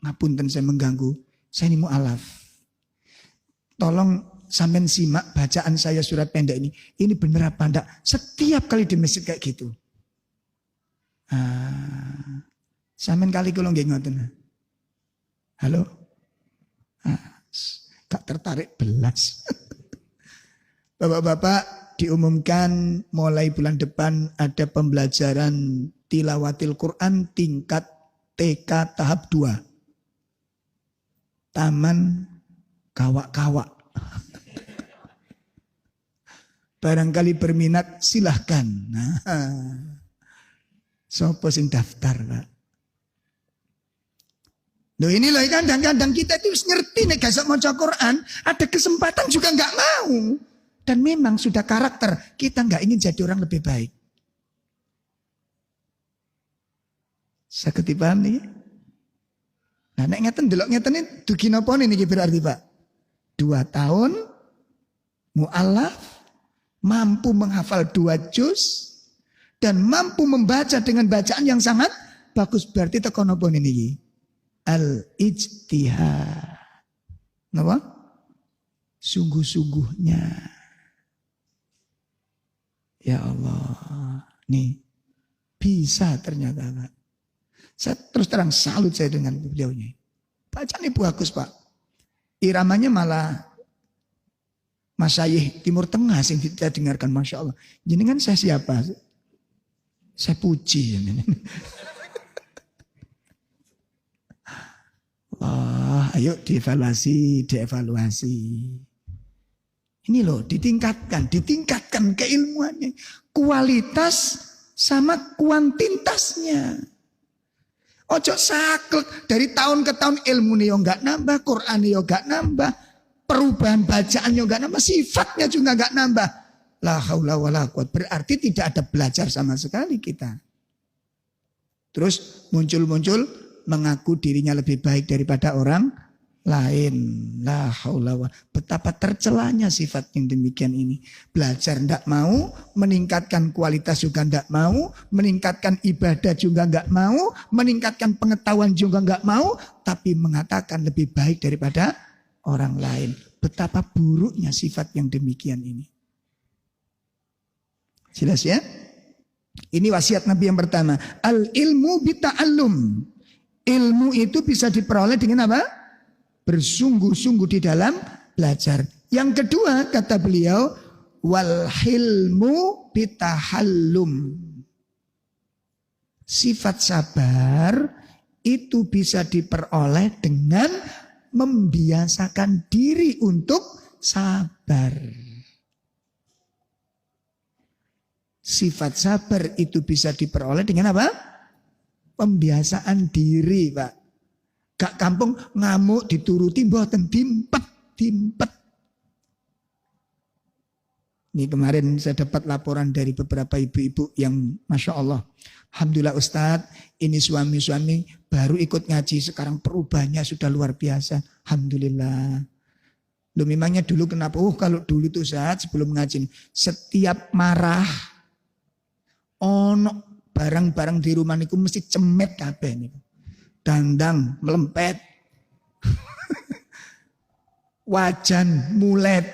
ngapunten saya mengganggu. Saya ini mu'alaf. Tolong sampean simak bacaan saya surat pendek ini. Ini bener apa enggak? Setiap kali di masjid kayak gitu. Sampean kali kula nggih ngoten. Halo? Gak tertarik belas. Bapak-bapak, diumumkan mulai bulan depan ada pembelajaran tilawatil Quran tingkat TK tahap 2. Taman Kawak-Kawak. Barangkali berminat silahkan. Nah, sopo sing daftar Pak. Loh ini loh kadang-kadang kita itu ngerti nih gak maca Quran, ada kesempatan juga nggak mau. Dan memang sudah karakter, kita nggak ingin jadi orang lebih baik. Saya paham nih. Nah nek ngeten delok ngeten ini dugi napa niki berarti Pak? 2 tahun mu'alaf, mampu menghafal 2 juz dan mampu membaca dengan bacaan yang sangat bagus. Berarti teko napa niki? Al-ijtihad. Napa? Sungguh-sungguhnya. Ya Allah. Nih. Bisa ternyata Pak. Saya terus terang salut saya dengan beliaunya. Bacaan ini bagus Pak. Iramanya malah Masyayikh Timur Tengah yang kita dengarkan. Masya Allah. Jenengan saya siapa? Saya puji. Ayo dievaluasi. Ini loh, ditingkatkan keilmuannya. Kualitas sama kuantitasnya. Ojo saklek dari tahun ke tahun ilmu nih enggak nambah, Quran nih enggak nambah, perubahan bacaannya enggak nambah, sifatnya juga enggak nambah. La haula wala quwwata, berarti tidak ada belajar sama sekali kita. Terus muncul mengaku dirinya lebih baik daripada orang lain. La haula wa. Betapa tercelanya sifat yang demikian ini. Belajar tidak mau, meningkatkan kualitas juga tidak mau, meningkatkan ibadah juga enggak mau, meningkatkan pengetahuan juga enggak mau, tapi mengatakan lebih baik daripada orang lain. Betapa buruknya sifat yang demikian ini. Jelas ya? Ini wasiat Nabi yang pertama. Al ilmu bita'allum. Ilmu itu bisa diperoleh dengan apa? Bersungguh-sungguh di dalam belajar. Yang kedua kata beliau, wal hilmu bitahallum. Sifat sabar itu bisa diperoleh dengan membiasakan diri untuk sabar. Sifat sabar itu bisa diperoleh dengan apa? Pembiasaan diri, Pak. Gak kampung ngamuk dituruti mboten dimpet. Ini kemarin saya dapat laporan dari beberapa ibu-ibu yang Masya Allah. Alhamdulillah Ustadz, ini suami-suami baru ikut ngaji. Sekarang perubahannya sudah luar biasa. Alhamdulillah. Loh memangnya dulu kenapa? Kalau dulu tuh Ustadz sebelum ngaji, setiap marah, ono barang-barang di rumah niku mesti cemet kabeh niku. Dandang melempet. Wajan mulet.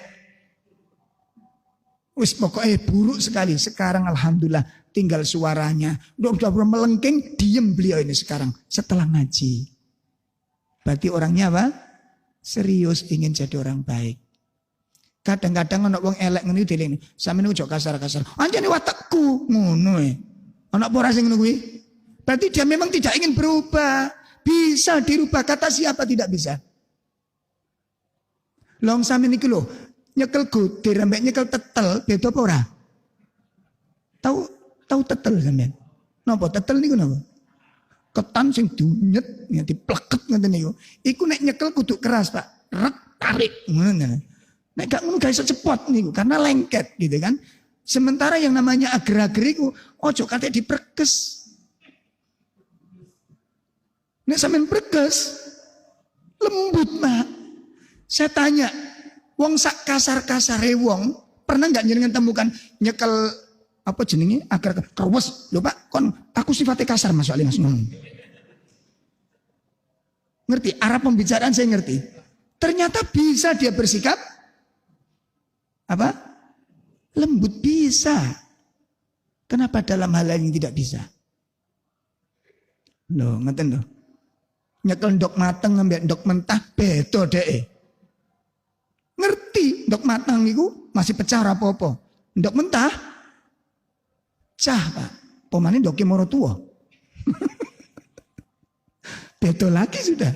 Wis pokoknya buruk sekali. Sekarang alhamdulillah tinggal suaranya. Udah melengking, diem beliau ini sekarang setelah ngaji. Berarti orangnya apa? Serius ingin jadi orang baik. Kadang-kadang ana wong elek ngene diling. Sampeyan ojo kasar-kasar. Anjene watekku ngono e. Ana apa ora sing ngono kuwi? Berarti dia memang tidak ingin berubah. Bisa dirubah, kata siapa tidak bisa? Long sampeyan iki lho, nyekel godir ambek nyekel tetel beda apa ora? Tahu tetel sampeyan? Napa tetel niku napa? Ketan sing dunyet ya dipleket ngoten niku. Iku nek nyekel kudu keras, Pak. Rek tarik ngono. Nek gak ngono gak iso cepot niku karena lengket gitu kan. Sementara yang namanya ager-ager iku ojo kate diperkes. Nek sampean perkes lembut, Pak. Saya tanya, wong sak kasar-kasare wong, pernah enggak jenengan temukan nyekel apa jenenge agar kerwes? Lho Pak, kon aku sifatnya kasar Mas Ali Mas. Ngerti? Arah pembicaraan saya ngerti. Ternyata bisa dia bersikap apa? Lembut bisa. Kenapa dalam hal lain tidak bisa? Loh, ngeten loh. Nyekel ndok mateng ambek ndok mentah beda dhek. Ngerti, ndok matang niku masih pecah apa-apa. Ndok mentah cah, Pak. Pemane ndoke moro tuwa. Beda lagi sudah.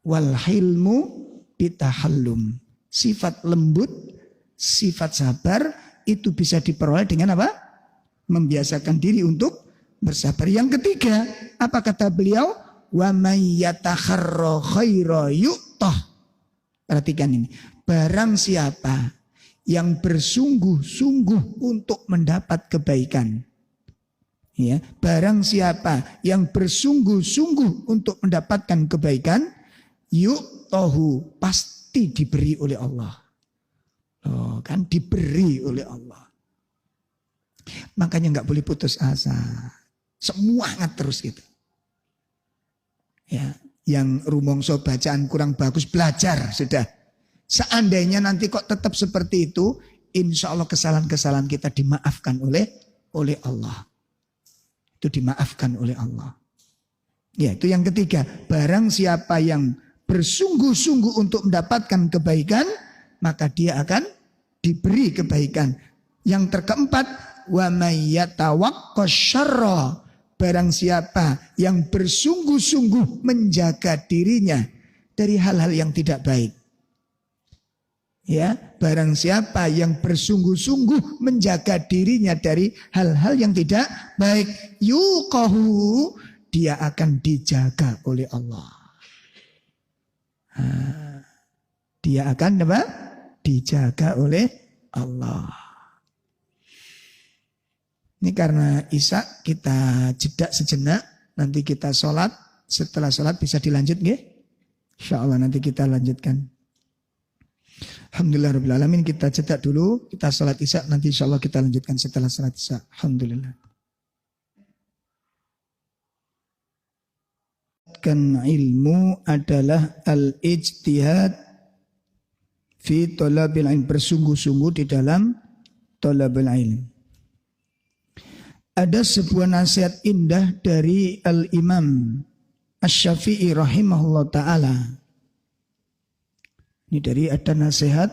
Wal hilmu bitahallum. Sifat lembut, sifat sabar itu bisa diperoleh dengan apa? Membiasakan diri untuk bersabar. Yang ketiga, apa kata beliau? Wa may yatakharra khaira yu'tah. Perhatikan ini. Barang siapa yang bersungguh-sungguh untuk mendapat kebaikan. Ya, barang siapa yang bersungguh-sungguh untuk mendapatkan kebaikan, yu'tahu, pasti diberi oleh Allah. Oh, kan diberi oleh Allah. Makanya nggak boleh putus asa. Semangat terus gitu. Ya, yang rumongso bacaan kurang bagus belajar sudah. Seandainya nanti kok tetap seperti itu, insya Allah kesalahan-kesalahan kita dimaafkan oleh Allah. Itu dimaafkan oleh Allah. Ya, itu yang ketiga. Barang siapa yang bersungguh-sungguh untuk mendapatkan kebaikan, maka dia akan diberi kebaikan. Yang keempat, wa may yatawaqqash syarra, barang siapa yang bersungguh-sungguh menjaga dirinya dari hal-hal yang tidak baik. Ya, barang siapa yang bersungguh-sungguh menjaga dirinya dari hal-hal yang tidak baik, yuqahu, dia akan dijaga oleh Allah. Dia akan apa? Dijaga oleh Allah. Ini karena Isya kita jeda sejenak, nanti kita sholat. Setelah sholat bisa dilanjut nggih? Insyaallah nanti kita lanjutkan. Alhamdulillahirrahmanirrahim, kita jeda dulu, kita sholat Isya, nanti insyaallah kita lanjutkan setelah sholat Isya. Alhamdulillah. Kan ilmu adalah al-ijtihad fi thalabil ilm, bersungguh-sungguh di dalam thalabul ilm. Ada sebuah nasihat indah dari Al-Imam Asy-Syafi'i rahimahullah ta'ala. Ini dari ada nasihat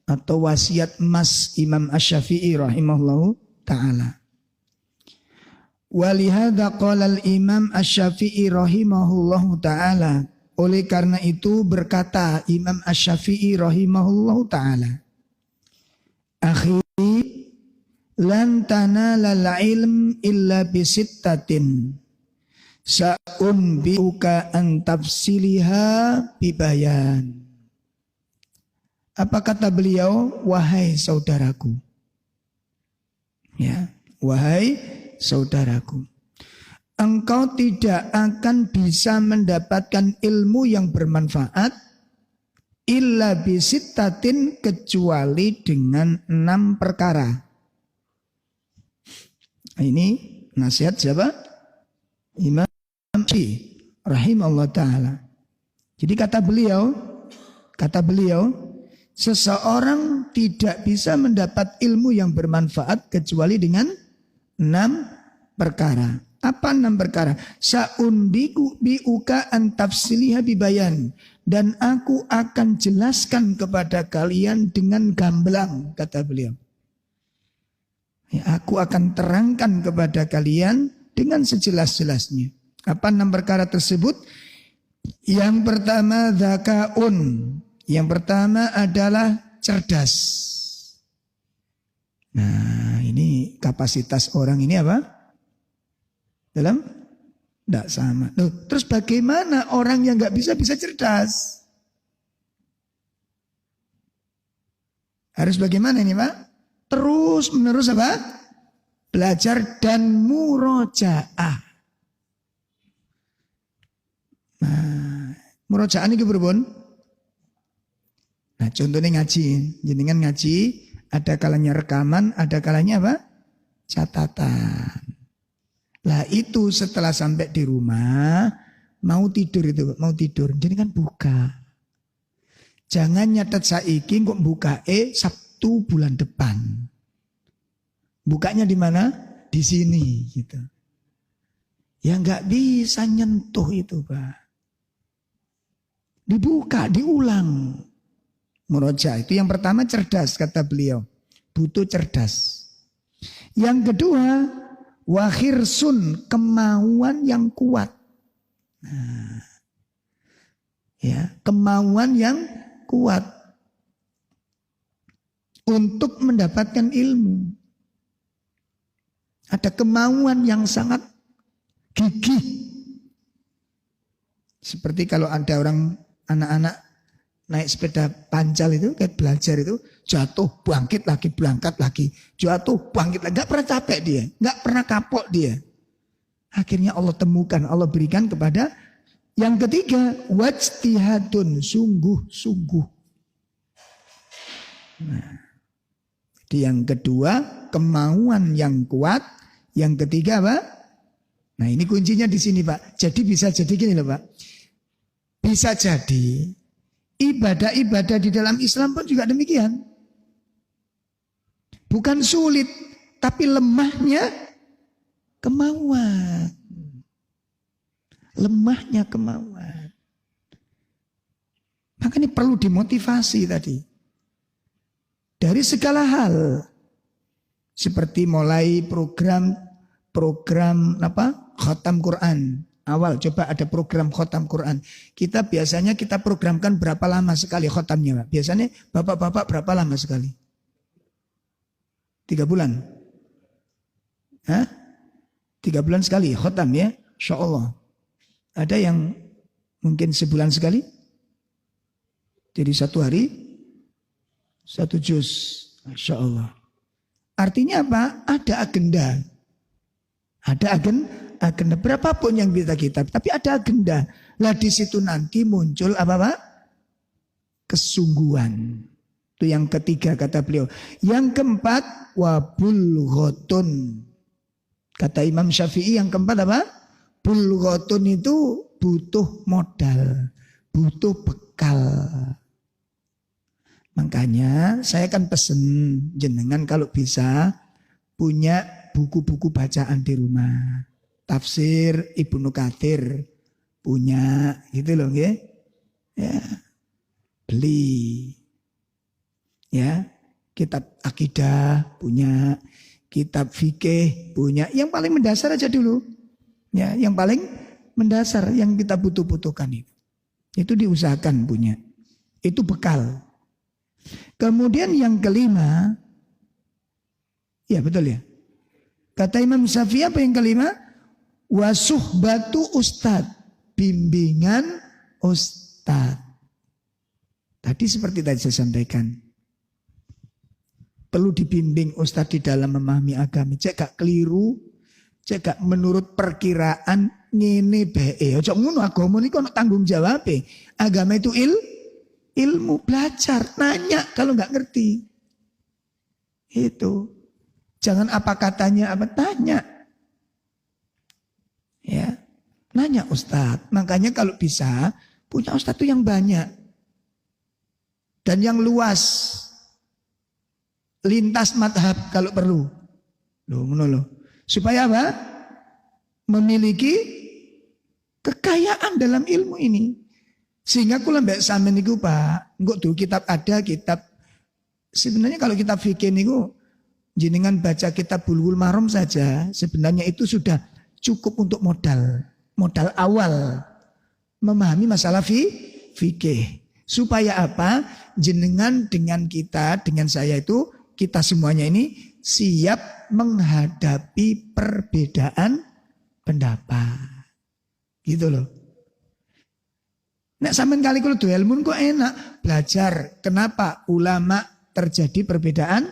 atau wasiat Mas Imam Asy-Syafi'i rahimahullah ta'ala. Walihada qala al-Imam Asy-Syafi'i rahimahullah ta'ala. Oleh karena itu berkata Imam Asy-Syafi'i rahimahullah ta'ala. Akhi, lan tanalal ilm illa bisittatin. Sa'unbiuka an tafsiliha bibayan. Apa kata beliau? Wahai saudaraku. Ya, wahai saudaraku. Engkau tidak akan bisa mendapatkan ilmu yang bermanfaat illa bisittatin, kecuali dengan 6 perkara. Ini nasihat siapa? Imam Syafi'i rahimahullah ta'ala. Jadi kata beliau, seseorang tidak bisa mendapat ilmu yang bermanfaat kecuali dengan 6 perkara. Apa 6 perkara? Sa'undiku biuka an tafsiliha bibayan. Dan aku akan jelaskan kepada kalian dengan gamblang, kata beliau. Ya, aku akan terangkan kepada kalian dengan sejelas-jelasnya. Apa 6 perkara tersebut? Yang pertama dzakaun. Yang pertama adalah cerdas. Nah, ini kapasitas orang ini apa? Tidak sama. Loh, terus bagaimana orang yang nggak bisa cerdas? Harus bagaimana ini, Pak? Terus menerus apa? Belajar dan murojaah. Nah, murojaah ini berhubung. Nah, contohnya ngaji. Jenengan ngaji, ada kalanya rekaman, ada kalanya apa? Catatan. Lah itu setelah sampai di rumah, mau tidur. Jenengan buka. Jangan nyatet saiki kok buka Sabtu bulan depan. Bukanya di mana? Di sini gitu. Ya nggak bisa nyentuh itu, Pak. Dibuka, diulang. Muroja itu yang pertama cerdas, kata beliau. Butuh cerdas. Yang kedua, wahirsun, kemauan yang kuat. Nah, ya, kemauan yang kuat untuk mendapatkan ilmu. Ada kemauan yang sangat gigih. Seperti kalau ada orang anak-anak naik sepeda pancal itu, kayak belajar itu, jatuh, bangkit lagi, berangkat lagi. Jatuh, bangkit lagi. Gak pernah capek dia. Gak pernah kapok dia. Akhirnya Allah temukan, Allah berikan kepada yang ketiga, wajtihadun, sungguh-sungguh. Nah, jadi yang kedua, kemauan yang kuat. Yang ketiga apa? Nah, ini kuncinya di sini, Pak. Jadi bisa jadi gini loh, Pak. Bisa jadi ibadah-ibadah di dalam Islam pun juga demikian. Bukan sulit, tapi lemahnya kemauan. Lemahnya kemauan. Makanya perlu dimotivasi tadi. Dari segala hal. Seperti mulai program Khatam Quran. Awal coba ada program khatam Quran. Kita biasanya kita programkan berapa lama sekali khatamnya, Pak? Biasanya bapak-bapak berapa lama sekali? 3 bulan? Hah? 3 bulan sekali khatam ya? Insya Allah. Ada yang mungkin sebulan sekali? Jadi 1 hari 1 juz. Masya Allah. Artinya apa? Ada agenda. Ada agenda. Berapapun yang kita tapi ada agenda. Lah di situ nanti muncul apa Pak? Kesungguhan. Itu yang ketiga kata beliau. Yang keempat wabulghotun. Kata Imam Syafi'i yang keempat apa? Bulghotun itu butuh modal, butuh bekal. Makanya saya kan pesen jenengan kalau bisa punya buku-buku bacaan di rumah. Tafsir Ibnu Katsir punya gitu loh nggih. Ya. Beli. Ya, kitab akidah punya, kitab fikih punya. Yang paling mendasar aja dulu. Ya, yang paling mendasar yang kita butuh-butuhkan itu. Itu diusahakan punya. Itu bekal. Kemudian yang kelima, ya betul ya. Kata Imam Syafi'i apa yang kelima? Wasuhbatu ustad, bimbingan ustad. Tadi seperti tadi saya sampaikan. Perlu dibimbing ustad di dalam memahami agama. Cek gak keliru, cek gak menurut perkiraan ngene bae. Ojo ngono agama niku ana tanggung jawab. Agama itu ilmu, belajar, nanya kalau nggak ngerti. Itu. Jangan apa katanya, apa tanya. Ya, nanya ustadz. Makanya kalau bisa punya ustadz itu yang banyak dan yang luas, lintas madhab kalau perlu. Loh. Supaya apa? Memiliki kekayaan dalam ilmu ini. Sehingga kula mbek sampean niku Pak, engko tuh kitab ada kitab. Sebenarnya kalau kitab fikih niku jenengan baca kitab Bulughul Maram saja, sebenarnya itu sudah cukup untuk modal awal memahami masalah fikih. Supaya apa? Jenengan dengan kita, dengan saya itu, kita semuanya ini siap menghadapi perbedaan pendapat. Gitu loh. Nek sampean kali kulo duwe ilmu kok enak belajar. Kenapa ulama terjadi perbedaan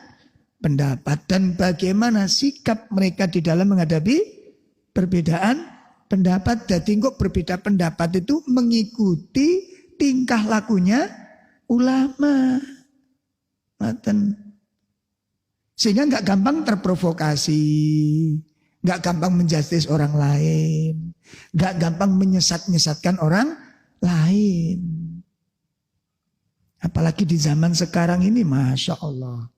pendapat dan bagaimana sikap mereka di dalam menghadapi perbedaan pendapat. Jadi kok berbeda pendapat itu mengikuti tingkah lakunya ulama. Maten. Sehingga nggak gampang terprovokasi, nggak gampang menjustis orang lain, nggak gampang menyesatkan orang lain. Apalagi di zaman sekarang ini, Masya Allah.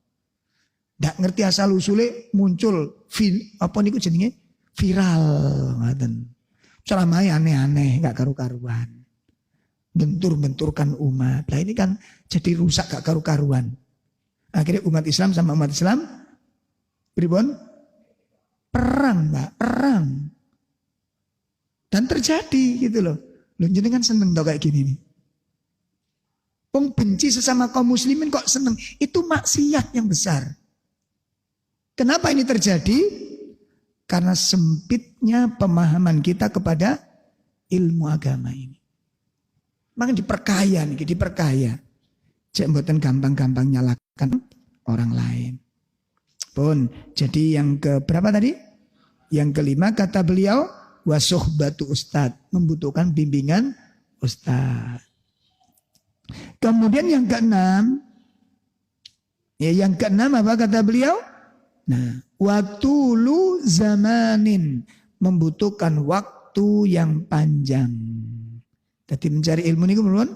Nggak ngerti asal usulnya muncul viral. Ceramahnya aneh-aneh, nggak karu-karuan. Bentur-benturkan umat. Nah ini kan jadi rusak gak karu-karuan. Akhirnya umat Islam sama umat Islam pripun? Perang, Mbak, perang. Dan terjadi gitu loh. Loh jenengan seneng tau kayak gini nih. Wong benci sesama kaum muslimin kok seneng. Itu maksiat yang besar. Kenapa ini terjadi? Karena sempitnya pemahaman kita kepada ilmu agama ini. Maka diperkaya nih, diperkaya. Cek mboten gampang-gampang nyalakan orang lain. Pun, jadi yang ke berapa tadi? Yang kelima kata beliau, wasuhbatu ustad, membutuhkan bimbingan ustad. Kemudian yang keenam, apa kata beliau? Nah, watulu zamanin, membutuhkan waktu yang panjang. Jadi mencari ilmu ini kemudian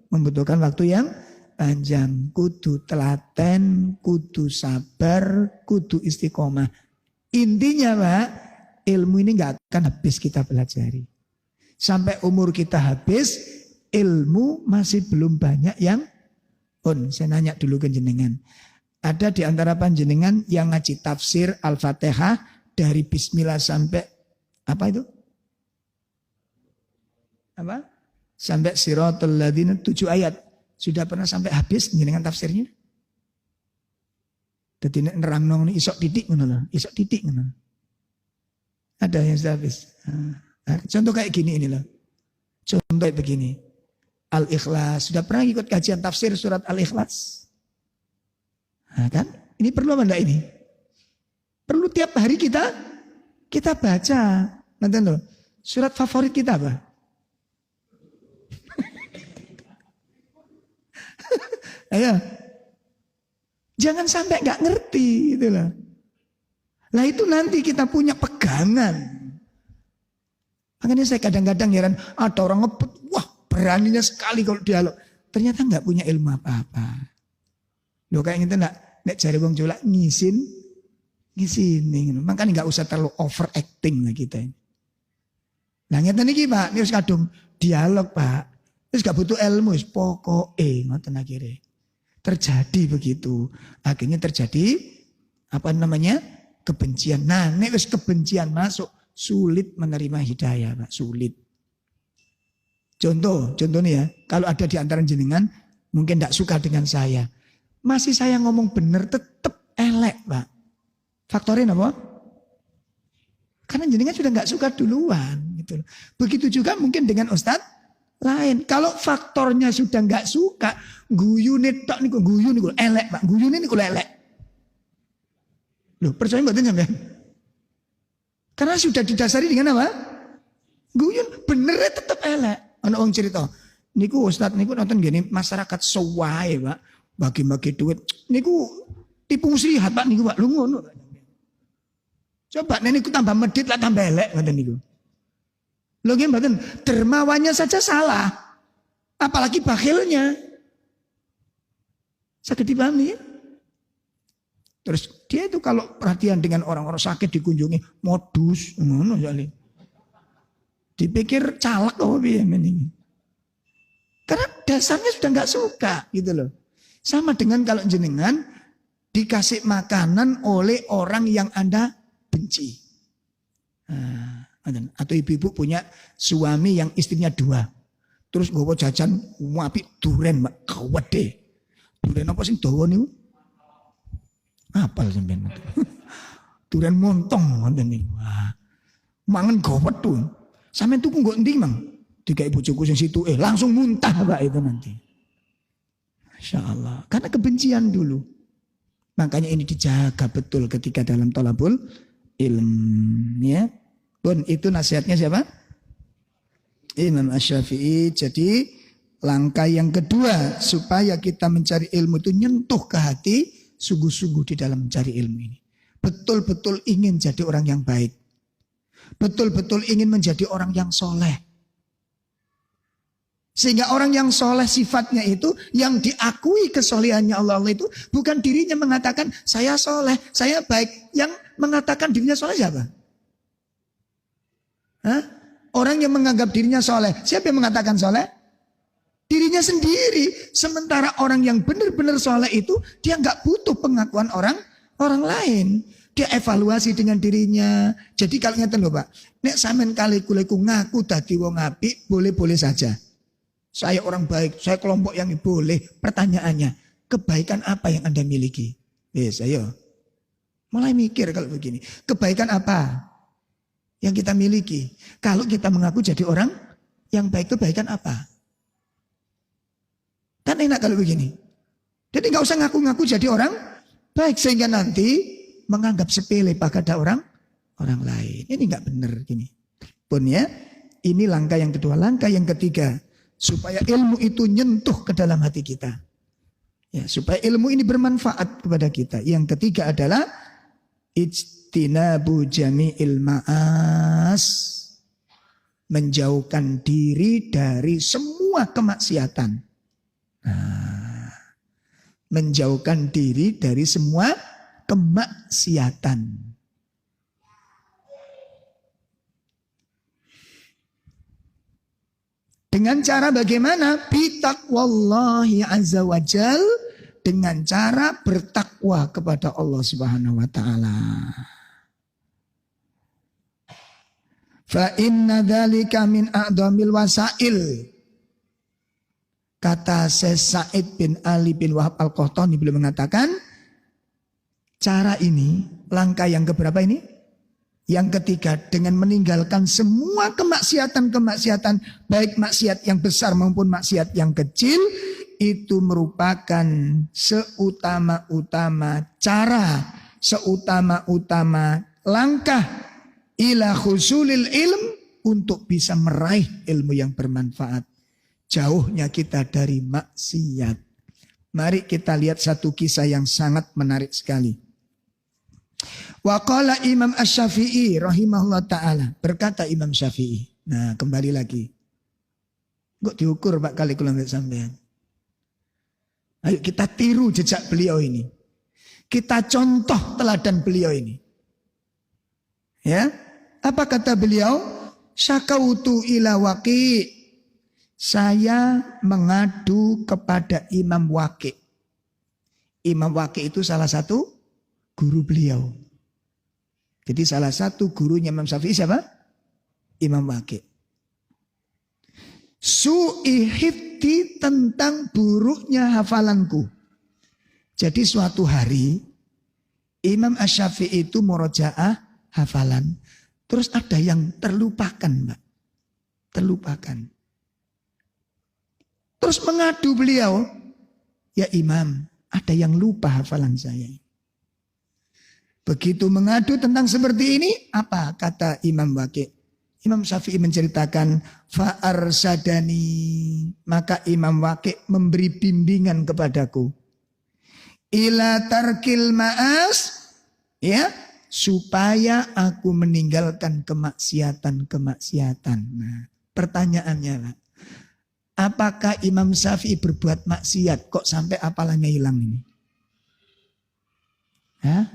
membutuhkan waktu yang panjang. Kudu telaten, kudu sabar, kudu istiqomah. Intinya Pak, ilmu ini gak akan habis kita pelajari. Sampai umur kita habis, ilmu masih belum banyak yang saya nanya dulu ke jenengan. Ada di antara panjenengan yang ngaji tafsir Al-Fatihah dari Bismillah sampai apa itu? apa? Sampai siratal ladzina 7 ayat. Sudah pernah sampai habis dengan tafsirnya? Dadi nek nerangno isok titik ngono lho, isok titik ngono. Ada yang sudah habis. Contoh kayak gini ini loh. Contoh kayak begini. Al-Ikhlas. Sudah pernah ikut kajian tafsir surat Al-Ikhlas? Nah, kan? Ini perlu apa enggak ini? Perlu tiap hari kita baca. Nanti loh. Surat favorit kita apa? Ayo. Jangan sampai nggak ngerti gitu loh. Lah itu nanti kita punya pegangan. Makanya saya kadang-kadang heran ada orang ngebut, wah beraninya sekali kalau dialog. Ternyata nggak punya ilmu apa-apa. Loh kayak gitu nek cari wong culak ngisini. Makanya nggak usah terlalu overacting lah kita ini. Nah ngeten iki Pak, ini harus kadung dialog Pak. Terus gak butuh ilmu, pokoknya ngoten akhirnya. Terjadi begitu. Akhirnya terjadi kebencian. Nah, nek wis kebencian masuk, sulit menerima hidayah, Pak, sulit. Contohnya ya, kalau ada di antara jenengan mungkin tidak suka dengan saya. Masih saya ngomong bener tetap elek, Pak. Faktornya apa? Karena jenengan sudah nggak suka duluan gitu. Begitu juga mungkin dengan ustadz lain. Kalau faktornya sudah nggak suka, guyune tok niku guyu niku elek, Pak. Guyune niku elek. Loh, percaya mboten sampean? Karena sudah didasari dengan apa? Guyun, benernya tetap elek. Ana wong cerita, niku ustaz niku nonton gini masyarakat sewae, Pak. Bagi-bagi duit. Niku tipu muslihat, Pak, niku, Pak. Lu ngono. Coba niku tambah medit lah tambah elek ngoten niku. Lho nggih mboten, dermawannya saja salah. Apalagi bakhilnya. Sakit dipahami ya? Terus dia itu kalau perhatian dengan orang-orang sakit dikunjungi modus ngono jale. Dipikir calak apa piye ini. Karena dasarnya sudah enggak suka gitu loh. Sama dengan kalau jenengan dikasih makanan oleh orang yang Anda benci. Atau ibu-ibu punya suami yang istrinya 2. Terus nggawa jajan apik duren, Mbak. Gawedhe. Duren apa sing dawa niku? Apal sampean. Duren montong ngoten niku. Mangan gawedhe. Sampeyan tuku nggo endi, Mang? Digawe bojoku sing situ langsung muntah, Pak, itu nanti. Masyaallah. Karena kebencian dulu. Makanya ini dijaga betul ketika dalam thalabul ilm, ya. Pun itu nasihatnya siapa? Imam Asy-Syafi'i. Jadi langkah yang kedua supaya kita mencari ilmu itu nyentuh ke hati, sungguh-sungguh di dalam mencari ilmu ini. Betul-betul ingin jadi orang yang baik. Betul-betul ingin menjadi orang yang soleh. Sehingga orang yang soleh sifatnya itu yang diakui kesolehannya Allah itu bukan dirinya mengatakan saya soleh, saya baik. Yang mengatakan dirinya soleh siapa? Orang yang menganggap dirinya soleh. Siapa yang mengatakan soleh? Dirinya sendiri. Sementara orang yang benar-benar soleh itu dia nggak butuh pengakuan orang lain. Dia evaluasi dengan dirinya. Jadi kalau ngeten lho Pak, nek sampean kali-kuliku ngaku dadi wong apik, boleh-boleh saja. Saya orang baik, saya kelompok yang boleh. Pertanyaannya, kebaikan apa yang Anda miliki? Ayo. Mulai mikir kalau begini. Kebaikan apa yang kita miliki? Kalau kita mengaku jadi orang yang baik, kebaikan apa? Kan enak kalau begini. Jadi nggak usah ngaku-ngaku jadi orang baik sehingga nanti menganggap sepele pada orang lain. Ini nggak benar gini. Pun ya, ini langkah yang kedua. Langkah yang ketiga, supaya ilmu itu nyentuh ke dalam hati kita. Ya, supaya ilmu ini bermanfaat kepada kita. Yang ketiga adalah ijtinabu jami'il ma'as. Menjauhkan diri dari semua kemaksiatan. Nah, menjauhkan diri dari semua kemaksiatan. Dengan cara bagaimana? Bitaqwallahi azza wa jal. Dengan cara bertakwa kepada Allah subhanahu wa ta'ala. Fa inna dzalika min a'dhamil wasail. Kata Syekh Sa'id bin Ali bin Wahab Al-Qahtani beliau mengatakan, cara ini, langkah yang keberapa ini? Yang ketiga, dengan meninggalkan semua kemaksiatan-kemaksiatan, baik maksiat yang besar maupun maksiat yang kecil, itu merupakan seutama-utama cara, seutama-utama langkah ila khusulil ilm untuk bisa meraih ilmu yang bermanfaat. Jauhnya kita dari maksiat. Mari kita lihat satu kisah yang sangat menarik sekali. Wa qala Imam Asy-Syafi'i rahimahullah ta'ala. Berkata Imam Syafi'i. Nah kembali lagi. Kok diukur Pak kali kula mbek sampean. Ayo kita tiru jejak beliau ini. Kita contoh teladan beliau ini. Ya. Apa kata beliau? Syakautu ila Waqi'. Saya mengadu kepada Imam Waqi'. Imam Waqi' itu salah satu guru beliau. Jadi salah satu gurunya Imam Syafi'i siapa? Imam Waqi'. Su'ihifti tentang buruknya hafalanku. Jadi suatu hari Imam Asy-Syafi'i itu murojaah hafalan. Terus ada yang terlupakan, Mbak. Terlupakan. Terus mengadu beliau, ya Imam, ada yang lupa hafalan saya. Begitu mengadu tentang seperti ini, apa kata Imam Waqi'? Imam Syafi'i menceritakan, fa'arsadani, maka Imam Waqi' memberi bimbingan kepadaku. Ila tarkil ma'as, ya, supaya aku meninggalkan kemaksiatan-kemaksiatan. Nah, pertanyaannya, Pak. Apakah Imam Syafi'i berbuat maksiat kok sampai hafalannya hilang ini? Hah?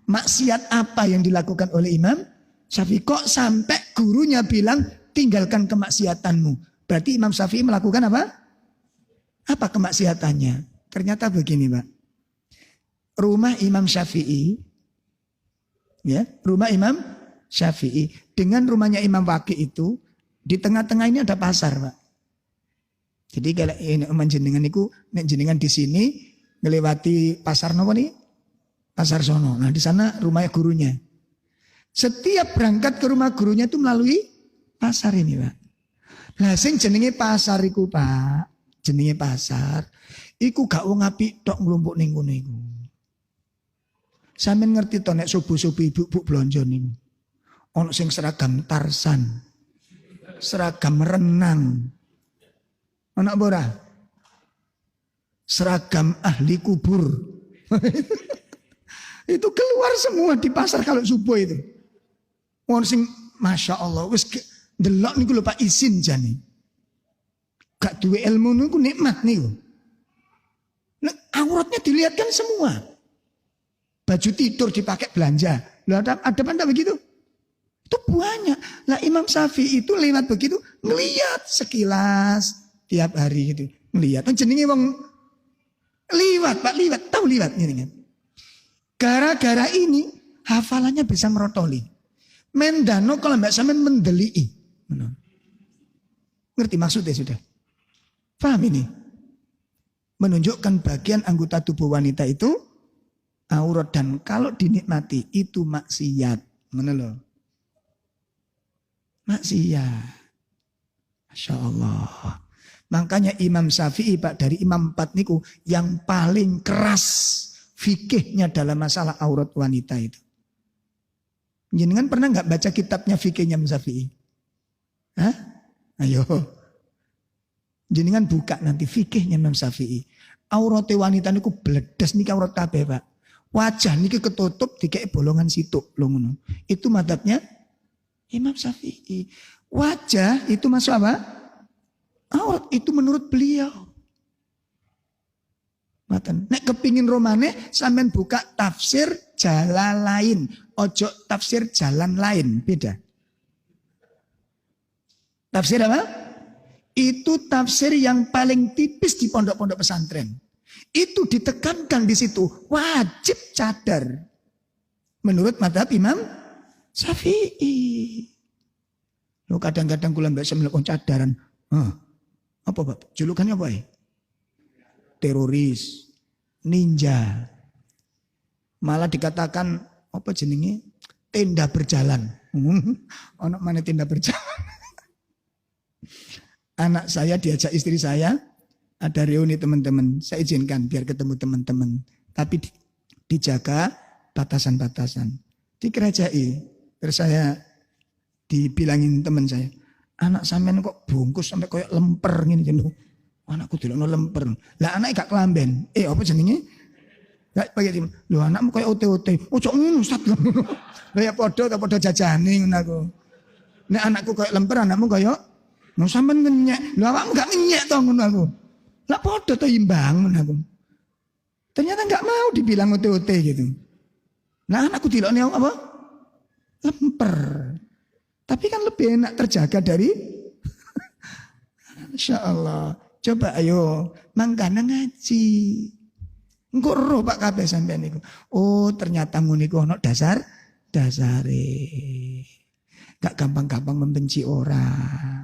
Maksiat apa yang dilakukan oleh Imam Syafi'i kok sampai gurunya bilang tinggalkan kemaksiatanmu? Berarti Imam Syafi'i melakukan apa? Apa kemaksiatannya? Ternyata begini, Pak. Rumah Imam Syafi'i, ya, rumah Imam Syafi'i dengan rumahnya Imam Waqi' itu di tengah-tengah ini ada pasar, Pak. Jadi kalau jenengan niku nek jenengan di sini ngelewati pasar napa nih? Pasar sono. Nah, di sana rumahnya gurunya. Setiap berangkat ke rumah gurunya itu melalui pasar ini, Pak. Lah sing jenenge pasar iku, Pak, jenenge pasar iku gak wong apik tok nglumpuk ning kono iku. Sampeyan ngerti to nek subuh-subuh ibu-ibu blonjo niku. Ono sing seragam Tarsan. Seragam renang. Ono apa ora? Seragam ahli kubur. Itu keluar semua di pasar kalau subuh itu. Wong sing Masya Allah wis delok niku lho Pak izin jane. Gak duwe ilmu niku nikmat niku. Nah, auratnya dilihatkan semua. Baju tidur dipakai belanja. Loh, ada apa begitu? Itu banyak. Lah Imam Syafi'i itu lewat begitu ngelihat sekilas tiap hari gitu. Ngelihat. Jenenge wong liwat, Pak, liwat. Tahu liwat ini kan. Gara-gara ini hafalannya bisa merotoli. Mendano kalau mbak sampean mendelii. Ngerti maksudnya sudah? Paham ini? Menunjukkan bagian anggota tubuh wanita itu aurat dan kalau dinikmati itu maksiat. Mana loh? Maksiat. Masya Allah. Makanya Imam Syafi'i Pak dari Imam 4 niku yang paling keras fikihnya dalam masalah aurat wanita itu. Jenengan pernah nggak baca kitabnya fikihnya Imam Syafi'i? Hah? Ayo. Jenengan buka nanti fikihnya Imam Syafi'i. Aurat wanita niku bledes niki aurat kabeh, Pak. Wajah niki ketutup dikek bolongan situk lho ngono. Itu madzhabnya Imam Syafi'i. Wajah itu masuk apa? Aurat itu menurut beliau. Maten. Nek kepingin romane sampean buka tafsir Jalalain, ojo tafsir jalan lain, beda. Tafsir apa? Itu tafsir yang paling tipis di pondok-pondok pesantren. Itu ditekankan di situ wajib cadar. Menurut mazhab Imam Syafi'i. Lo kadang-kadang kula mbak saya melakukan cadaran. Apa Pak? Julukannya apa ya? Teroris, ninja. Malah dikatakan apa jenenge? Tenda berjalan. Anak mana tenda berjalan? Anak saya diajak istri saya, ada reuni teman-teman. Saya izinkan biar ketemu teman-teman. Tapi dijaga batasan-batasan. Dikerajai. Terus saya dibilangin teman saya, anak sampean kok bungkus sampai kayak lemper gini jeneng. Anakku dilokno lemper. Lah anake gak kelamben. Apa jenenge? Lah pakai tim. Lho anakmu kayak ote-ote. Ojo ngono Ustaz. Lah ya padha ta padha jajane ngono aku. Nek anakku kayak lemper, anakmu kayak no sampean ngenyek. Lho awakmu gak ngenyek to ngono aku. Lah padha to imbang ngono aku. Ternyata gak mau dibilang ote-ote gitu. Nah anakku dilokne apa? Lemper. Tapi kan lebih enak terjaga dari Masya Allah. Coba ayo mangkana ngaji. Engko roh Pak kabeh sampean niku. Oh ternyata ngono iku ono dasare. Gak gampang-gampang membenci orang.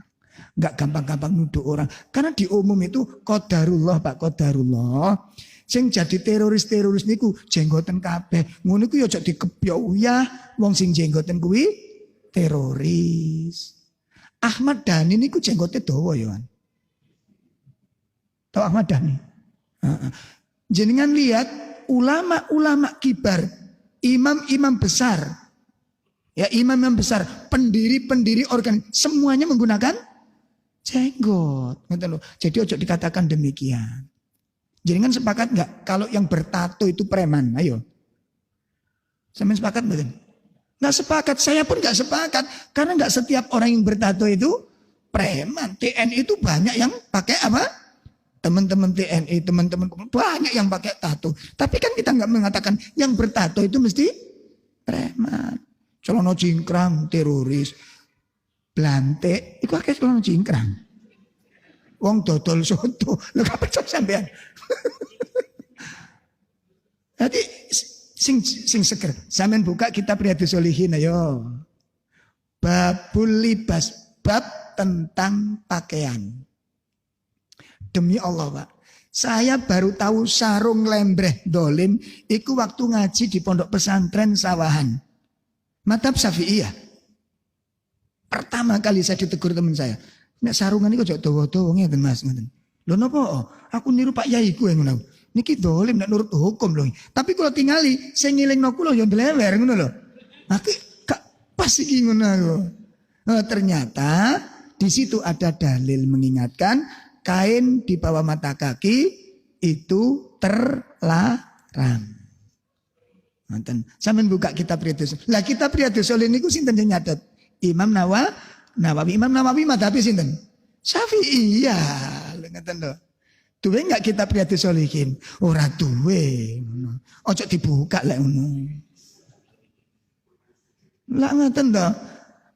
Gak gampang-gampang nuduh orang. Karena di umum itu qadarullah Pak, qadarullah. Sing jadi teroris-teroris niku jenggoten kabeh. Ngono iku ya aja dikepyok wong sing jenggoten kuwi teroris. Ahmad Dhani niku jenggote dawa ya kan. Tahu Ahmad Dhani? Jenengan lihat ulama-ulama kibar, imam-imam besar. Ya imam-imam besar, pendiri-pendiri organ semuanya menggunakan jenggot. Jadi ojo dikatakan demikian. Jenengan sepakat enggak kalau yang bertato itu preman? Ayo. Sampeyan sepakat betul? Nggak sepakat, saya pun nggak sepakat. Karena nggak setiap orang yang bertato itu preman. TNI itu banyak yang pakai apa? Teman-teman TNI, teman-teman banyak yang pakai tato. Tapi kan kita nggak mengatakan yang bertato itu mesti preman. Celana cingkrang, teroris. Blantik, itu pakai celana cingkrang. Wong dodol soto, lo gak percaya sampean. Jadi sing seger. Sampean buka kitab Riyadhus Shalihin ayo. Babul libas, bab tentang pakaian. Demi Allah Pak, saya baru tahu sarung lembreh dolim iku waktu ngaji di pondok pesantren Sawahan. Madhab Syafi'iyah. Pertama kali saya ditegur teman saya. Nek sarungan iku aja dawa-dawa ngeten Mas ngeten. Lho napa? Aku niru Pak Yai ku ngono. Niki dolim nek nurut hukum lho. Tapi kalau tingali sing ngilingno kula ya ndlewer ngono lho. Aku gak pas iki ngono aku. Ternyata di situ ada dalil mengingatkan kain di bawah mata kaki itu terlarang. Nonton. Sampeyan buka kitab Riyadhus. Lah kitab Riyadhus Shalihin niku sinten sing nyatet? Imam Nawawi. Imam Nawawi madhabe sinten? Syafi'iyah. Lho ngoten lho. Duwe enggak kitab Riyadhus Shalihin? Ora duwe. Ojo dibuka lek ngono. Lah ngoten to.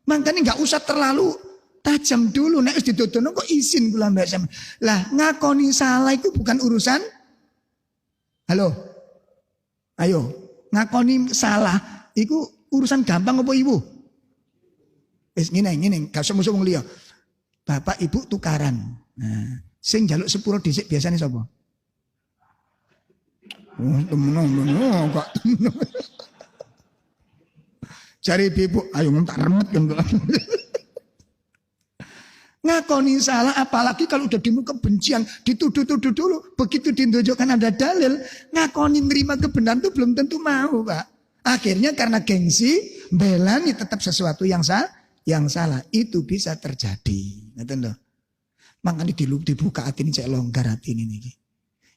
Mangkane enggak usah terlalu tajam dulu. Nek wis didodono kok izin kula mbak sampean. Lah ngakoni salah itu bukan urusan. Halo. Ayo, ngakoni salah iku urusan gampang apa Ibu? Wis ngene, gak usah musuh wong liya. Bapak Ibu tukaran. Nah, sing njaluk sepuro dhisik biasane sapa? Oh, temen kok. Cari Ibu, ayo tak remet kan kok. Ngakoni salah apalagi kalau udah dimulai kebencian, dituduh-tuduh dulu. Begitu ditunjukkan ada dalil, ngakoni nerima kebenaran itu belum tentu mau Pak. Akhirnya karena gengsi, belani tetap sesuatu yang salah. Itu bisa terjadi. Ngerti loh. Makanya dibuka hati ini, cek longgar hati ini.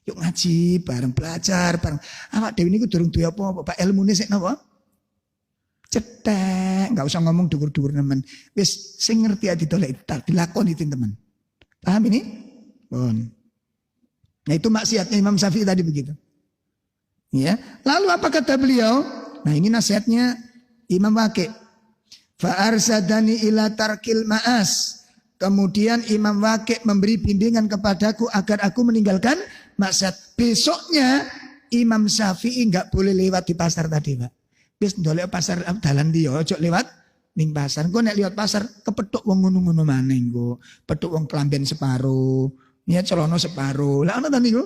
Yuk ngaji bareng, belajar bareng. Awak Dewi ini durung duwe apa-apa. Pak ilmune sik napa? Cetek, enggak usah ngomong dhuwur-dhuwur nemen. Wis sing ngerti ati dolek dilakoni teman. Paham ini? Bon. Nah itu maksiatnya Imam Syafi'i tadi begitu. Ya. Lalu apa kata beliau? Nah ini nasihatnya Imam Waqi'. Fa arsadani ila tarkil ma'as. Kemudian Imam Waqi' memberi bimbingan kepadaku agar aku meninggalkan maksiat. Besoknya Imam Syafi'i enggak boleh lewat di pasar tadi, Pak. Wis ndolek pasar dalan dia ojo lewat ning pasar. Engko nek liwat pasar kepethuk wong ngono-ngono maneh engko. Petuk wong kelamben separo, ya celana separo. Lah ana ta niku?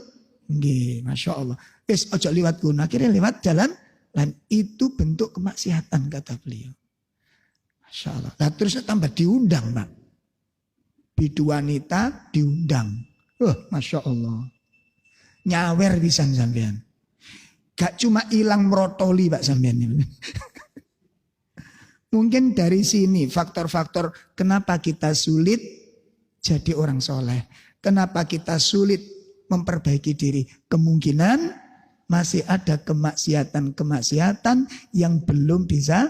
Nggih, masyaallah. Wis aja liwat kono, akhirnya lewat jalan lain. Itu bentuk kemaksiatan kata beliau. Masyaallah. Lah terus tambah diundang, Pak. Bidu wanita diundang. Masya Allah. Nyawer pisan sampean. Gak cuma hilang merotoli Pak sampean. Mungkin dari sini faktor-faktor kenapa kita sulit jadi orang soleh. Kenapa kita sulit memperbaiki diri. Kemungkinan masih ada kemaksiatan-kemaksiatan yang belum bisa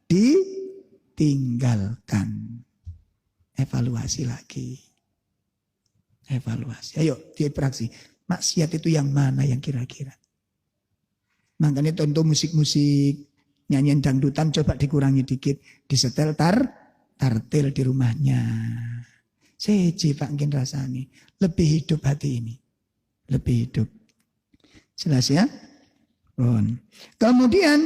ditinggalkan. Evaluasi lagi. Evaluasi. Ayo dievaluasi. Maksiat itu yang mana yang kira-kira? Makanya contoh musik-musik, nyanyian dangdutan coba dikurangi dikit. Disetel tartil di rumahnya. Seji Pak mungkin rasanya. Lebih hidup hati ini. Lebih hidup. Jelas ya? Kemudian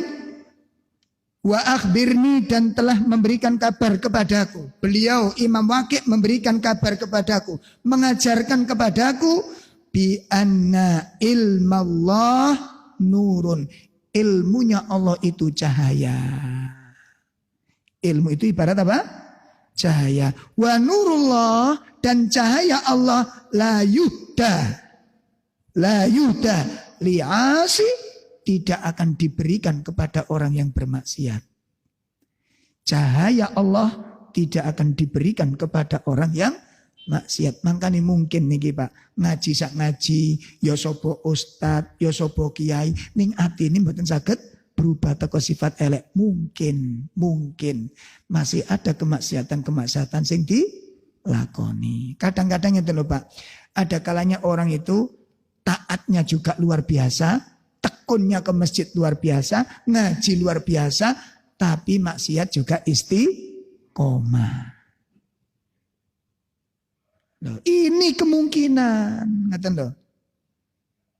wa akhbirni dan telah memberikan kabar kepadaku. Beliau Imam Waqi' memberikan kabar kepadaku, mengajarkan kepadaku bi anna ilmallah nurun. Ilmunya Allah itu cahaya. Ilmu itu ibarat apa? Cahaya. Wa nurullah dan cahaya Allah la yuhda. La yuhda li'asi tidak akan diberikan kepada orang yang bermaksiat. Cahaya Allah tidak akan diberikan kepada orang yang maksiat. Makanya mungkin nih Pak, ngaji sak ngaji, ya sapa ustad, ya sapa kiai, ning ati ini mboten saged berubah teko sifat elek. Mungkin masih ada kemaksiatan-kemaksiatan sing dilakoni. Kadang-kadang itu lho Pak, ada kalanya orang itu taatnya juga luar biasa, tekunnya ke masjid luar biasa, ngaji luar biasa, tapi maksiat juga istiqomah. Loh, ini kemungkinan, ngaten loh.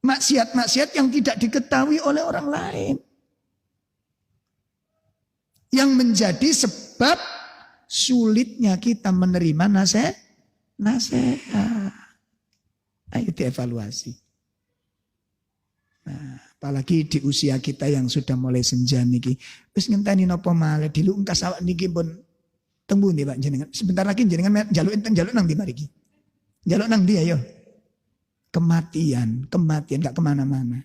Maksiat-maksiat yang tidak diketahui oleh orang lain. Yang menjadi sebab sulitnya kita menerima nasihat. Ayo dievaluasi. Nah, apalagi di usia kita yang sudah mulai senja niki. Wis ngenteni napa malih dilungkas awak niki pun tembung nih Pak jenengan. Sebentar lagi jenengan njaluk nang ndi mariki. Njaluk nang ndi ayo. Kematian gak kemana-mana.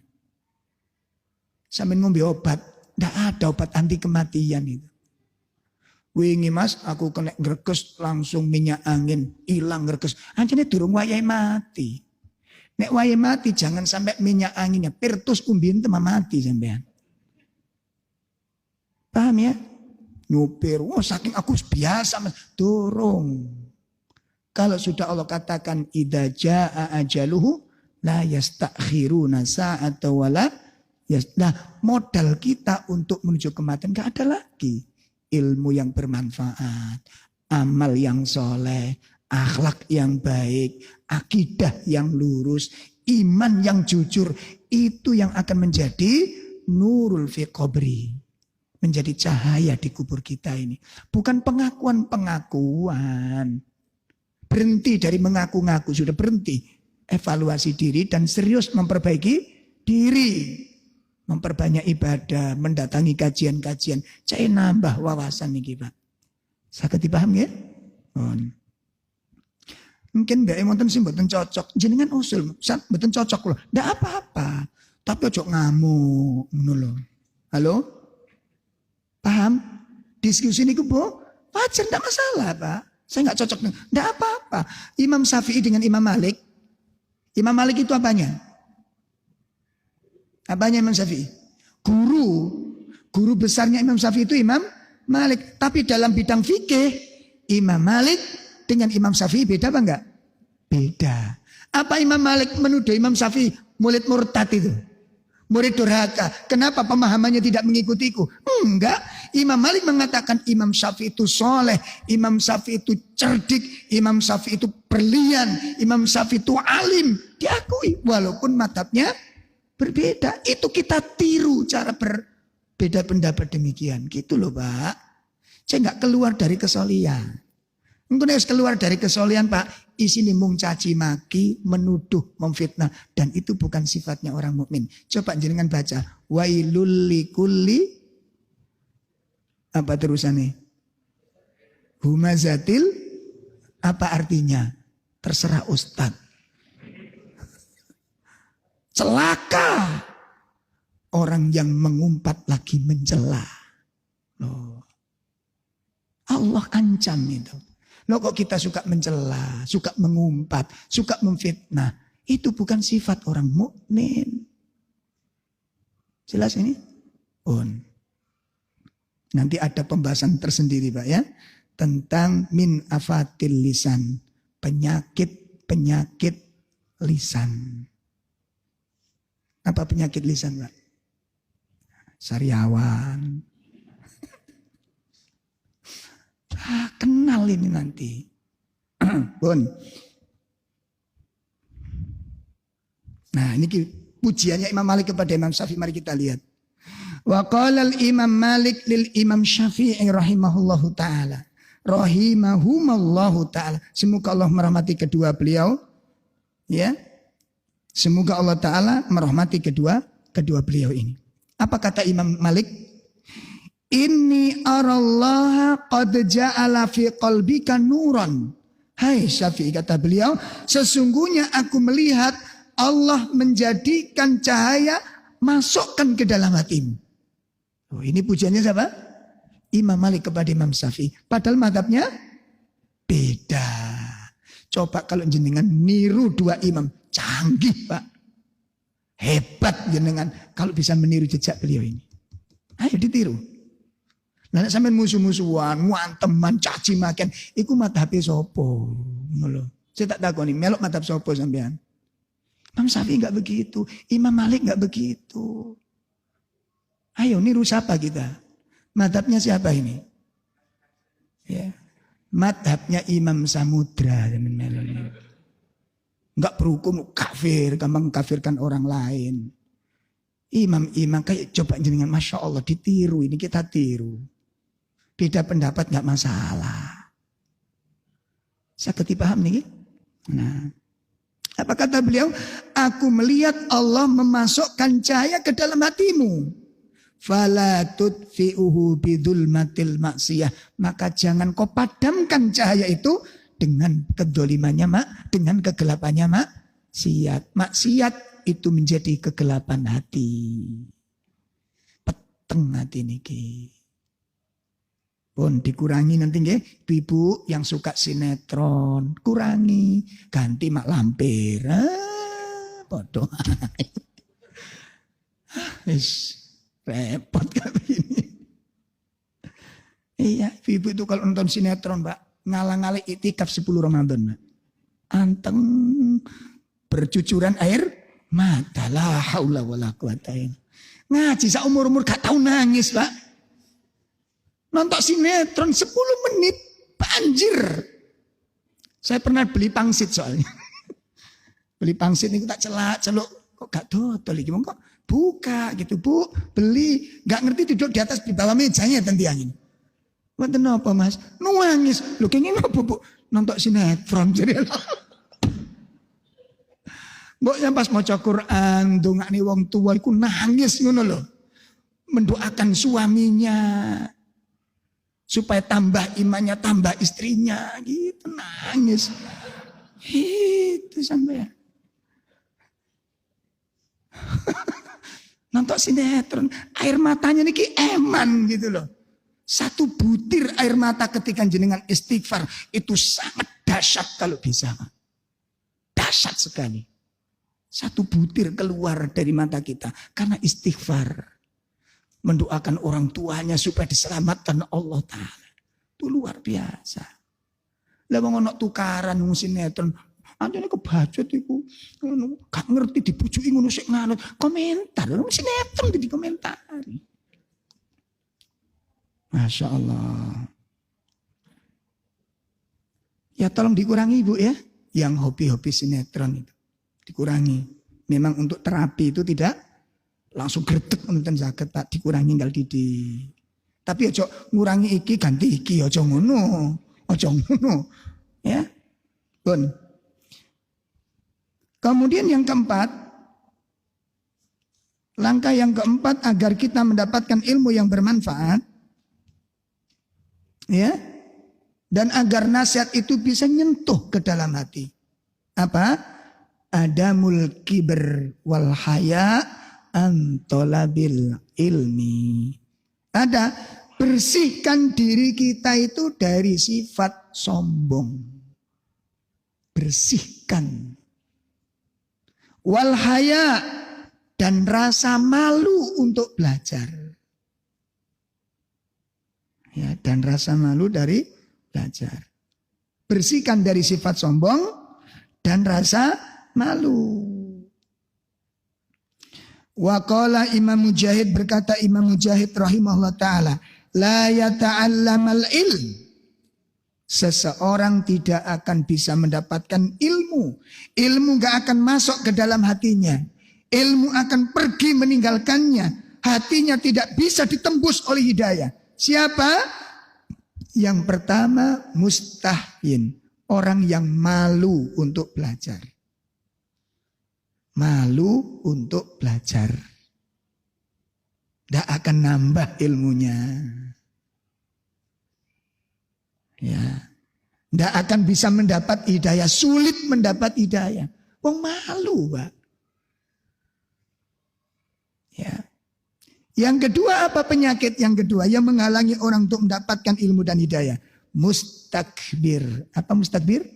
Sampai ngombe obat, ndak ada obat anti kematian itu. Wingi Mas, aku kena ngrekes langsung minyak angin, hilang ngrekes. Anjene durung wayahe mati. Nek wayahe mati jangan sampai minyak anginnya pirtus umbin tema mati sampean. Paham ya? Nyupir, saking aku biasa Mas, durung. Kalau sudah Allah katakan idza jaa ajaluhu la yastakhiruna sa'ata wala nah, modal kita untuk menuju kematian enggak ada lagi. Ilmu yang bermanfaat, amal yang soleh, akhlak yang baik, akidah yang lurus, iman yang jujur, itu yang akan menjadi nurul fi qabri, menjadi cahaya di kubur kita ini. Bukan pengakuan-pengakuan. Berhenti dari mengaku-ngaku, sudah berhenti. Evaluasi diri dan serius memperbaiki diri. Memperbanyak ibadah, mendatangi kajian-kajian. Saya nambah wawasan nih Pak. Saged dipaham ya? Mungkin mbak wonten sing mboten cocok. Jenengan usul, mboten cocok loh. Ndak apa-apa. Tapi ojo ngamuk ngono lho. Halo? Paham? Diskusi niku Bu, wajar ndak masalah, Pak. Saya nggak cocok. Ndak apa-apa. Imam Syafi'i dengan Imam Malik. Imam Malik itu apanya? Apanya Imam Syafi'i? Guru besarnya Imam Syafi'i itu Imam Malik. Tapi dalam bidang fikih, Imam Malik dengan Imam Syafi'i beda apa enggak? Beda. Apa Imam Malik menuduh Imam Syafi'i murid murtad itu? Murid durhaka. Kenapa pemahamannya tidak mengikutiku? Enggak. Imam Malik mengatakan Imam Syafi'i itu soleh. Imam Syafi'i itu cerdik. Imam Syafi'i itu berlian. Imam Syafi'i itu alim. Diakui. Walaupun madhabnya berbeda. Itu kita tiru cara berbeda pendapat demikian. Gitu loh Pak. Saya nggak keluar dari kesolian. Mungkin harus keluar dari kesolian Pak, isi mung caci maki, menuduh, memfitnah, dan itu bukan sifatnya orang mukmin. Coba jenengan baca, wailul likulli, apa terusannya? Humazatil, apa artinya? Terserah Ustadz. Celaka orang yang mengumpat lagi mencela. Loh. Allah ancam itu. Loh kok kita suka mencela, suka mengumpat, suka memfitnah. Itu bukan sifat orang mukmin. Jelas ini? Nanti ada pembahasan tersendiri Pak ya. Tentang min afatil lisan. Penyakit lisan. Apa penyakit lisan Pak? Sariawan. Kenal ini nanti. Bun. Nah ini pujiannya Imam Malik kepada Imam Syafi'i. Mari kita lihat. Wa qala al-Imam Malik lil Imam Syafi'i rahimahullahu ta'ala. Rahimahumallahu ta'ala. Semoga Allah merahmati kedua beliau. Ya. Semoga Allah Ta'ala merahmati kedua beliau ini. Apa kata Imam Malik? Inni arallaha qad ja'ala fi qalbika nuran. Hai Syafi'i, kata beliau, sesungguhnya aku melihat Allah menjadikan cahaya masukkan ke dalam hatimu. Oh, ini pujiannya siapa? Imam Malik kepada Imam Syafi'i. Padahal madhabnya beda. Coba kalau jenengan niru dua imam. Canggih Pak. Hebat jenengan kalau bisa meniru jejak beliau ini. Ayo ditiru. Lah sampean musuh-musuhan, wanteman, caci makian, iku madhabe sapa? Ngono. Saya tak takoni, melok madhab sapa sampean? Imam Syafi'i enggak begitu, Imam Malik enggak begitu. Ayo niru siapa kita? Madhabnya siapa ini? Ya. Madhabnya Imam Samudra. Enggak berhukum kafir, gampang kafirkan orang lain. Imam-imam kayak coba jenengan, Masya Allah ditiru, ini kita tiru. Beda pendapat enggak masalah. Saya paham nih. Nah, apa kata beliau? Aku melihat Allah memasukkan cahaya ke dalam hatimu. Fala tudfi'uhu bidulmatil maksiyah. Maka jangan kau padamkan cahaya itu dengan kedolimannya dengan kegelapannya maksiat. Maksiat itu menjadi kegelapan hati. Peteng hati niki. Pun dikurangi nanti nggih, ibu yang suka sinetron, kurangi, ganti mak lampir. Bodoh. Wis repot kayak ini. Iya, ibu itu kalau nonton sinetron, Mbak, ngalang-ngalih iktikaf 10 Ramadan, Mbak. Anteng bercucuran air mata, la haula wala quwata illa billah. Ngaji sak umur-umur gak tahu nangis, Pak. Nonton sinetron 10 menit banjir. Saya pernah beli pangsit soalnya. Beli pangsit ini tak celuk kok gak dodol iki kok buka gitu, Bu. Beli, gak ngerti duduk di atas di bawah mejanya tentiangin. Wonten apa Mas? Nangis. Lho kenging apa Bu? Nonton sinetron jadi. Mbok yang pas maca Quran, ndongakne wong tua iku nangis ngono lho. Mendoakan suaminya supaya tambah imannya, tambah istrinya gitu, nangis. Itu sampai nonton sinetron, air matanya niki eman gitu loh. Satu butir air mata ketika jenengan istighfar itu sangat dahsyat kalau bisa. Dahsyat sekali. Satu butir keluar dari mata kita karena istighfar. Mendoakan orang tuanya supaya diselamatkan Allah Ta'ala. Itu luar biasa. Lah wong ana tukaran wong sinetron, anjene kebacut iku. Gak ngerti dipucuki ngono sik nganut. Komentar wong sinetron dikomentari. Masya Allah. Ya tolong dikurangi Ibu ya. Yang hobi-hobi sinetron itu. Dikurangi. Memang untuk terapi itu tidak langsung gretek nonton zakat Pak. Dikurangi tinggal didik. Tapi ojo ngurangi iki ganti iki, ojo ngono. Ojo ngono. Ya. Pun. Kemudian yang keempat, langkah yang keempat agar kita mendapatkan ilmu yang bermanfaat, ya, dan agar nasihat itu bisa nyentuh ke dalam hati. Apa? Adamul kibr wal haya an talabil ilmi. Ada, bersihkan diri kita itu dari sifat sombong. Bersihkan. Wal haya, dan rasa malu untuk belajar. Ya, dan rasa malu dari belajar. Bersihkan dari sifat sombong dan rasa malu. Wa qala Imam Mujahid, berkata Imam Mujahid rahimahullah ta'ala, la yata'allamal ilm. Seseorang tidak akan bisa mendapatkan ilmu. Ilmu gak akan masuk ke dalam hatinya. Ilmu akan pergi meninggalkannya. Hatinya tidak bisa ditembus oleh hidayah. Siapa? Yang pertama, mustahyin. Orang yang malu untuk belajar. Malu untuk belajar. Tidak akan nambah ilmunya. Ya, tidak akan bisa mendapat hidayah, sulit mendapat hidayah. Wong malu, Pak. Ya. Yang kedua, apa penyakit yang kedua yang menghalangi orang untuk mendapatkan ilmu dan hidayah? Mustakbir. Apa mustakbir?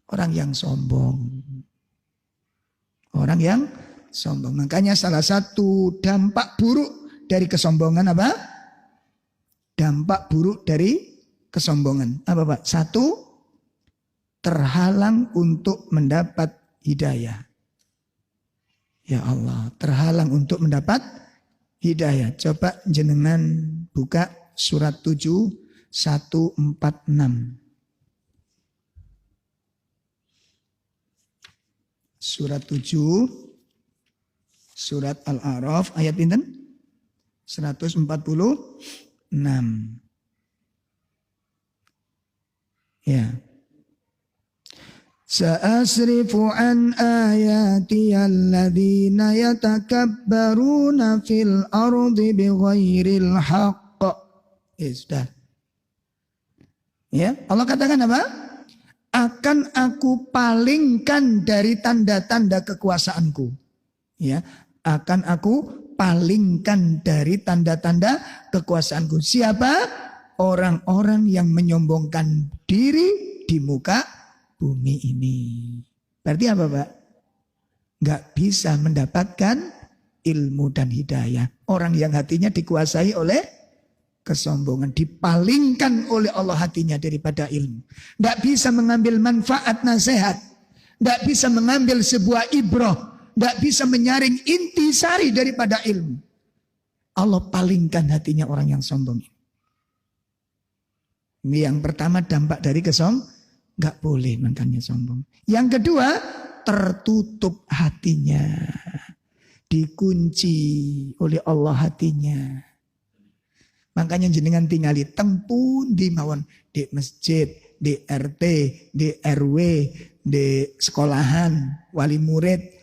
Orang yang sombong. Orang yang sombong. Makanya salah satu dampak buruk dari kesombongan apa? Dampak buruk dari kesombongan. Apa Pak? Satu, terhalang untuk mendapat hidayah. Ya Allah, terhalang untuk mendapat hidayah. Coba jenengan buka surat 7, 146. Surat 7, surat Al-A'raf, ayat pinten? 146. Ya. Sa'asrifu an ayati alladhina yatakabbaruna fil ardi bighairil haqq. Sudah. Ya, Allah katakan apa? Akan aku palingkan dari tanda-tanda kekuasaanku. Ya, akan aku palingkan dari tanda-tanda kekuasaanku. Siapa? Orang-orang yang menyombongkan diri di muka bumi ini. Berarti apa Pak? Gak bisa mendapatkan ilmu dan hidayah. Orang yang hatinya dikuasai oleh kesombongan. Dipalingkan oleh Allah hatinya daripada ilmu. Gak bisa mengambil manfaat nasihat. Gak bisa mengambil sebuah ibrah. Gak bisa menyaring intisari daripada ilmu. Allah palingkan hatinya orang yang sombong ini. Ini yang pertama dampak dari gak boleh makanya sombong. Yang kedua, tertutup hatinya. Dikunci oleh Allah hatinya. Makanya jenengan tinggali tempun di mawon. Di masjid, di RT, di RW, di sekolahan, wali murid.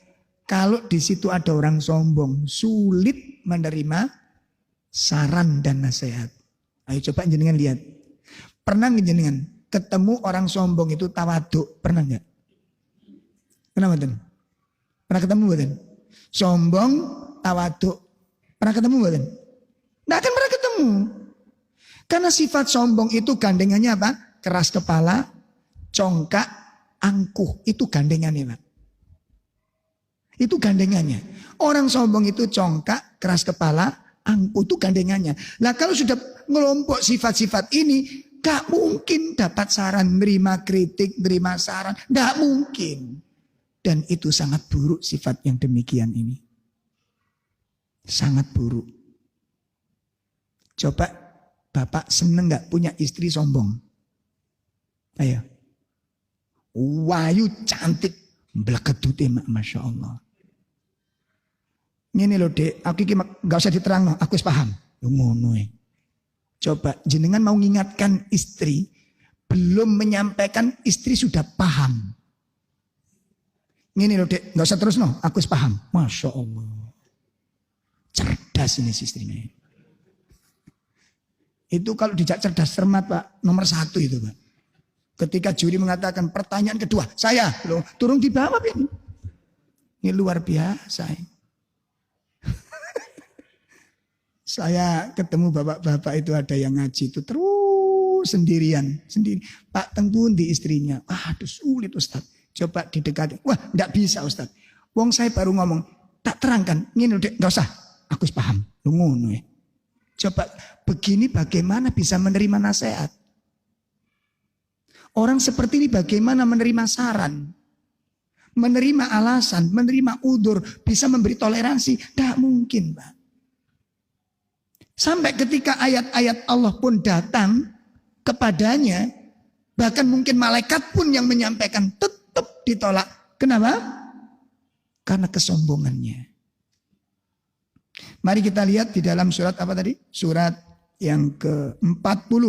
Kalau di situ ada orang sombong, sulit menerima saran dan nasihat. Ayo coba jenengan lihat. Pernah nggak jenengan ketemu orang sombong itu tawaduk? Pernah nggak? Pernah nggak? Pernah ketemu nggak? Sombong, tawaduk. Pernah ketemu nggak? Nggak akan pernah ketemu. Karena sifat sombong itu gandengannya apa? Keras kepala, congkak, angkuh. Itu gandengannya Pak. Itu gandengannya. Orang sombong itu congkak, keras kepala, angkuh. Itu gandengannya. Nah kalau sudah ngelompok sifat-sifat ini, gak mungkin dapat saran, menerima kritik, menerima saran. Gak mungkin. Dan itu sangat buruk sifat yang demikian ini. Sangat buruk. Coba Bapak seneng gak punya istri sombong? Ayo. Wayu cantik. Bleketute Masya Allah. Ini loh dek, aku gak usah diterang, aku paham. Ngono Coba jenengan mau mengingatkan istri, belum menyampaikan istri sudah paham. Ini loh dek, gak usah terus no, aku paham. Masya Allah. Cerdas ini istrinya. Itu kalau dijak cerdas cermat Pak, nomor 1 itu Pak. Ketika juri mengatakan pertanyaan kedua, saya loh, turun di bawah ini. Ini luar biasa. Saya ketemu bapak-bapak itu ada yang ngaji itu terus sendiri. Pak Tengkun di istrinya. Aduh sulit Ustaz. Coba didekati. Wah enggak bisa Ustaz. Wong saya baru ngomong. Tak terangkan. Ini udah enggak usah. Aku paham. Lu ngono ya. Coba begini bagaimana bisa menerima nasihat. Orang seperti ini bagaimana menerima saran. Menerima alasan. Menerima udur. Bisa memberi toleransi. Tidak mungkin Pak. Sampai ketika ayat-ayat Allah pun datang kepadanya, bahkan mungkin malaikat pun yang menyampaikan tetap ditolak. Kenapa? Karena kesombongannya. Mari kita lihat di dalam surat apa tadi? Surat yang ke-40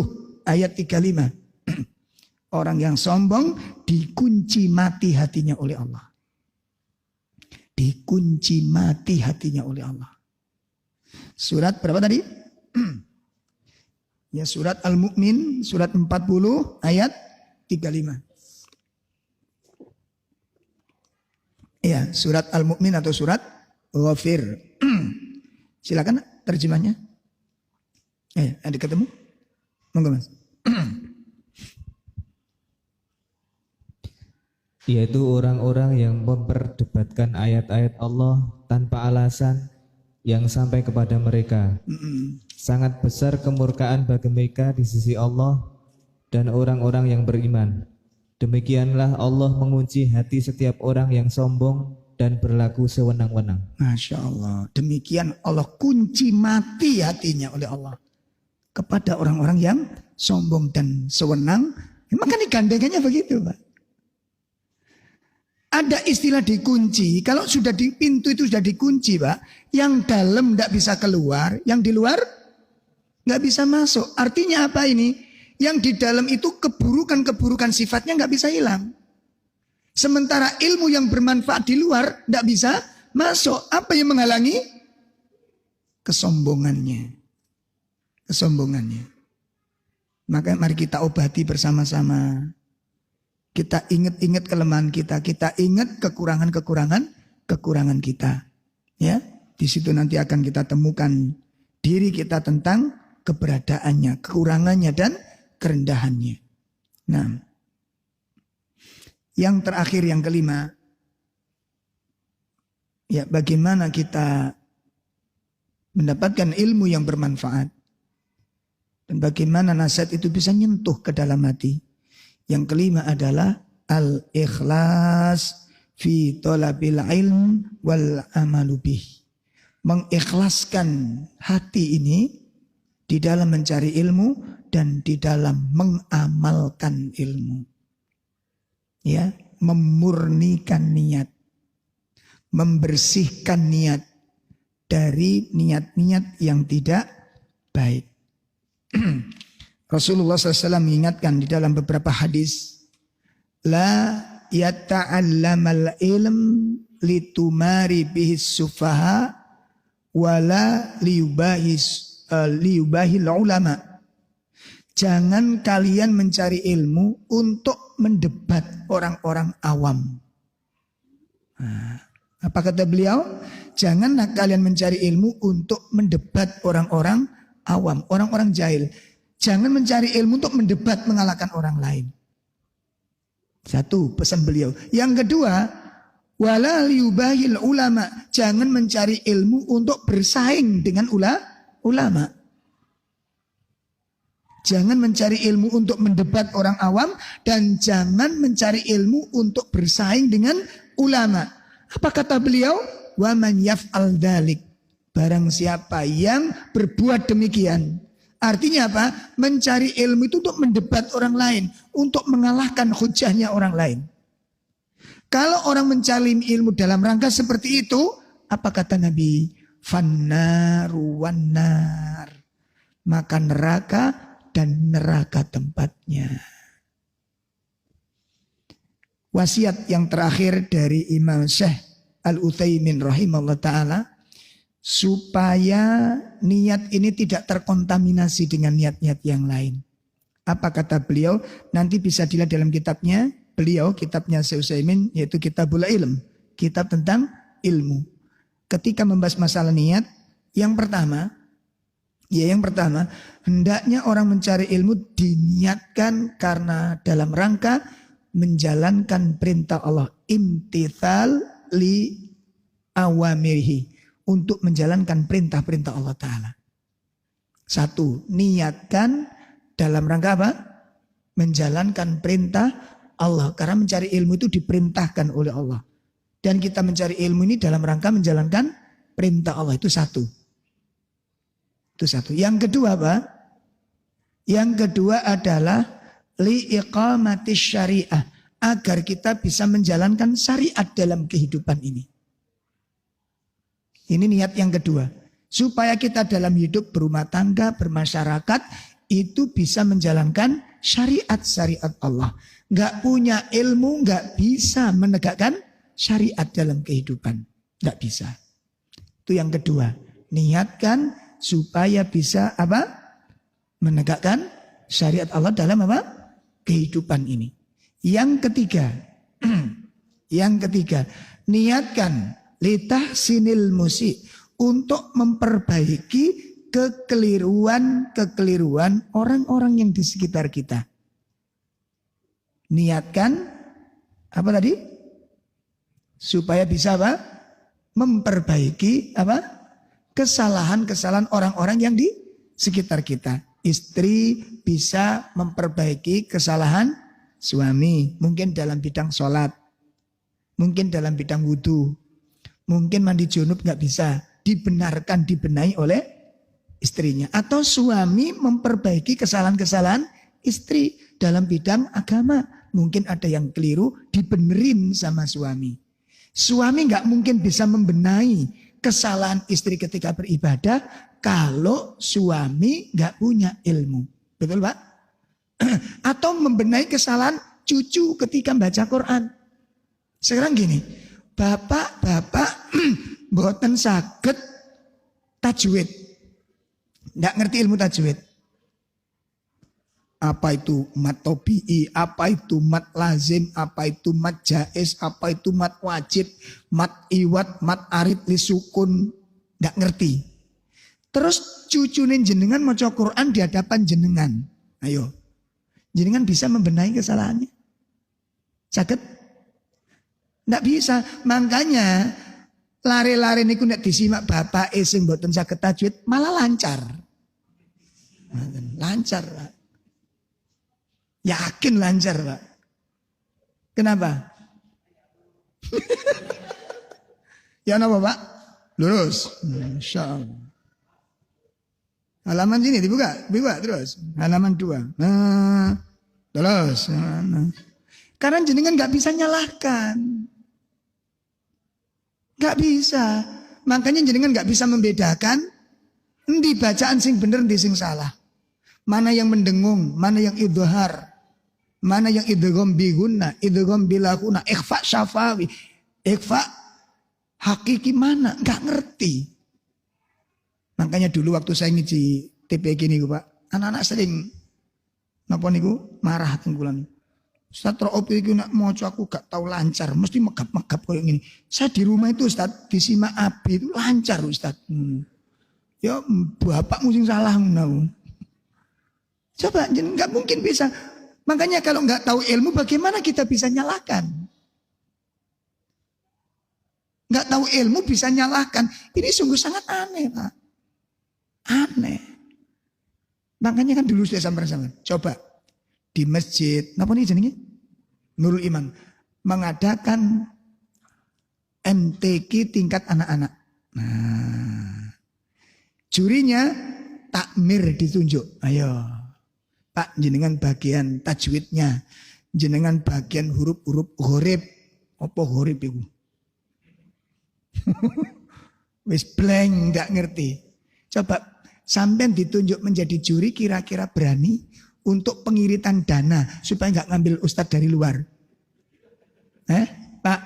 ayat 35. Orang yang sombong dikunci mati hatinya oleh Allah. Dikunci mati hatinya oleh Allah. Surat berapa tadi? Ya surat Al-Mu'min, surat 40 ayat 35. Ya, surat Al-Mu'min atau surat Ghafir. Silakan terjemahnya. Ada ketemu? Monggo Mas. Yaitu orang-orang yang memperdebatkan ayat-ayat Allah tanpa alasan yang sampai kepada mereka. Sangat besar kemurkaan bagi mereka di sisi Allah dan orang-orang yang beriman. Demikianlah Allah mengunci hati setiap orang yang sombong dan berlaku sewenang-wenang. Masya Allah. Demikian Allah kunci mati hatinya oleh Allah kepada orang-orang yang sombong dan sewenang. Maka digandengannya begitu Pak. Ada istilah dikunci. Kalau sudah di pintu itu sudah dikunci Pak. Yang dalam tidak bisa keluar. Yang di luar nggak bisa masuk. Artinya apa ini? Yang di dalam itu keburukan-keburukan sifatnya nggak bisa hilang. Sementara ilmu yang bermanfaat di luar nggak bisa masuk. Apa yang menghalangi? Kesombongannya. Kesombongannya. Maka mari kita obati bersama-sama. Kita ingat-ingat kelemahan kita. Kita ingat kekurangan kita. Ya, di situ nanti akan kita temukan diri kita tentang keberadaannya, kekurangannya dan kerendahannya. Nah, yang terakhir yang kelima, ya bagaimana kita mendapatkan ilmu yang bermanfaat dan bagaimana nasihat itu bisa nyentuh ke dalam hati. Yang kelima adalah al-ikhlas fi thalabil ilm wal amalu bih. Mengikhlaskan hati ini di dalam mencari ilmu dan di dalam mengamalkan ilmu. Ya, memurnikan niat, membersihkan niat dari niat-niat yang tidak baik. Rasulullah SAW mengingatkan di dalam beberapa hadis, la yata'allamal ilm litumari bihis sufaha wala liyubahil ulama. Jangan kalian mencari ilmu untuk mendebat orang-orang awam. Nah, apa kata beliau? Janganlah kalian mencari ilmu untuk mendebat orang-orang awam, orang-orang jahil. Jangan mencari ilmu untuk mendebat mengalahkan orang lain. Satu pesan beliau. Yang kedua, wala liyubahil ulama. Jangan mencari ilmu untuk bersaing dengan ulama. Jangan mencari ilmu untuk mendebat orang awam dan jangan mencari ilmu untuk bersaing dengan ulama. Apa kata beliau? Wa man yaf'al dzalik. Barang siapa yang berbuat demikian. Artinya apa? Mencari ilmu itu untuk mendebat orang lain. Untuk mengalahkan hujahnya orang lain. Kalau orang mencari ilmu dalam rangka seperti itu. Apa kata Nabi? Fannaru wannar. maka neraka dan neraka tempatnya. Wasiat yang terakhir dari Imam Syekh Al-Utsaimin rahimahullah ta'ala, supaya niat ini tidak terkontaminasi dengan niat-niat yang lain. Apa kata beliau? Nanti bisa dilihat dalam kitabnya beliau, kitabnya Syekh Utsaimin, yaitu Kitabul Ilm, kitab tentang ilmu. Ketika membahas masalah niat, yang pertama, hendaknya orang mencari ilmu diniatkan karena dalam rangka menjalankan perintah Allah, imtithal li awamirihi, untuk menjalankan perintah-perintah Allah Ta'ala. Satu, niatkan dalam rangka apa? Menjalankan perintah Allah. Karena mencari ilmu itu diperintahkan oleh Allah. Dan kita mencari ilmu ini dalam rangka menjalankan perintah Allah. Itu satu. Yang kedua apa? Yang kedua adalah liiqamatis syariah. Agar kita bisa menjalankan syariat dalam kehidupan ini. Ini niat yang kedua. Supaya kita dalam hidup berumah tangga, bermasyarakat, itu bisa menjalankan syariat-syariat Allah. Nggak punya ilmu, nggak bisa menegakkan syariat dalam kehidupan. Nggak bisa. Itu yang kedua. Niatkan supaya bisa apa? Menegakkan syariat Allah dalam apa? Kehidupan ini. Yang ketiga, niatkan litahsinil musik, untuk memperbaiki kekeliruan orang-orang yang di sekitar kita. Niatkan apa tadi? Supaya bisa apa? Memperbaiki apa? Kesalahan-kesalahan orang-orang yang di sekitar kita. Istri bisa memperbaiki kesalahan suami, mungkin dalam bidang sholat, mungkin dalam bidang wudhu, mungkin mandi junub nggak bisa, dibenahi oleh istrinya. Atau suami memperbaiki kesalahan-kesalahan istri dalam bidang agama, mungkin ada yang keliru, dibenerin sama suami. Suami nggak mungkin bisa membenahi kesalahan istri ketika beribadah kalau suami nggak punya ilmu, betul Pak? Atau membenahi kesalahan cucu ketika baca Quran. Sekarang gini, bapak mboten saged tajwid, nggak ngerti ilmu tajwid. Apa itu mat tobi'i, apa itu mat lazim, apa itu mat jaiz, apa itu mat wajib, mat iwat, mat arid li sukun, nggak ngerti. Terus cucunin jenengan maca Quran di hadapan jenengan. Ayo. Jenengan bisa membenahi kesalahannya? Saged? Nggak bisa. Makanya lari-lari niku nek disimak bapak sing mboten saged tajwid malah lancar. Lancar, Pak. Yakin lancar, Pak. Kenapa? Ya napa, Pak? Lurus. Insyaallah. Halaman sini dibuka terus. Halaman 2. Nah, terus. Nah. Karena jenengan nggak bisa nyalahkan. Nggak bisa. Makanya jenengan nggak bisa membedakan endi bacaan sing bener endi sing salah. Mana yang mendengung, mana yang idhar, mana yang idgham bihunna, idgham bilakuna, ikhfa syafawi, ikhfa hakiki mana? Nggak ngerti. Makanya dulu waktu saya ngiji TPG niku Pak, anak-anak sering napa niku marah tenggulan. Ustaz Ro'op iki nak maca aku gak tahu lancar, mesti megap-megap kayak gini. Saya di rumah itu Ustaz disimak AB itu lancar Ustaz. Ya bapakmu sing salah ngono. Coba nggak mungkin bisa. Makanya kalau nggak tahu ilmu bagaimana kita bisa nyalahkan? Nggak tahu ilmu bisa nyalahkan. Ini sungguh sangat aneh Pak. Aneh. Makanya kan dulu sudah sampai coba di masjid, napa nih jenenge? Nurul Iman mengadakan MTQ tingkat anak-anak. Nah, jurinya takmir ditunjuk. Ayo, Pak jenengan bagian tajwidnya, jenengan bagian huruf-huruf ghorib. Apa ghorib itu? Wis blank, nggak ngerti. Coba Sampai ditunjuk menjadi juri, kira-kira berani untuk pengiritan dana supaya nggak ngambil ustadz dari luar? Pak,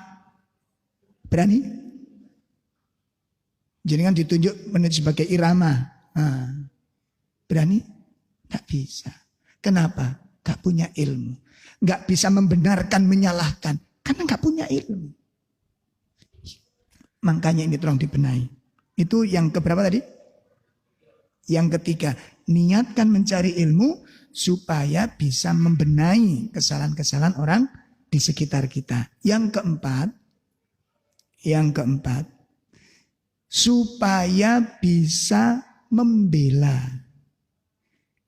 berani? Jadi kan ditunjuk sebagai irama. Berani? Nggak bisa. Kenapa? Nggak punya ilmu. Nggak bisa membenarkan, menyalahkan. Karena nggak punya ilmu. Makanya ini tolong dibenahi. Itu yang keberapa tadi? Yang ketiga, niatkan mencari ilmu supaya bisa membenahi kesalahan-kesalahan orang di sekitar kita. Yang keempat, supaya bisa membela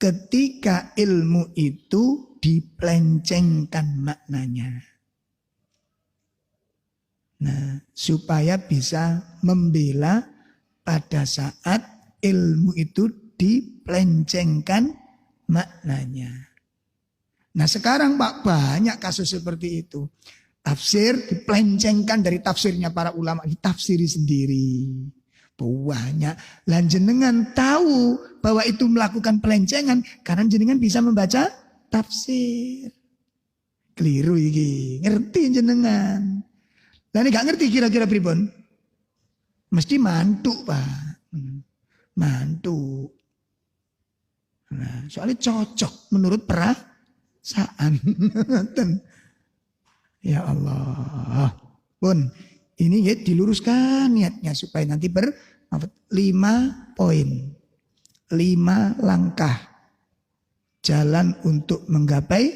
ketika ilmu itu dipelencengkan maknanya. Nah, supaya bisa membela pada saat ilmu itu dipelencengkan maknanya. Nah sekarang Pak, banyak kasus seperti itu. Tafsir dipelencengkan dari tafsirnya para ulama, ditafsiri sendiri. Banyak. Lan jenengan tahu bahwa itu melakukan pelencengan karena jenengan bisa membaca tafsir. Keliru iki, ngerti jenengan. Lah nek gak ngerti kira-kira pripun? Mesti mantuk, Pak. Mantuk. Nah, soalnya cocok menurut perasaan. Ya Allah. Pun ini ya diluruskan niatnya supaya nanti 5 poin. 5 langkah jalan untuk menggapai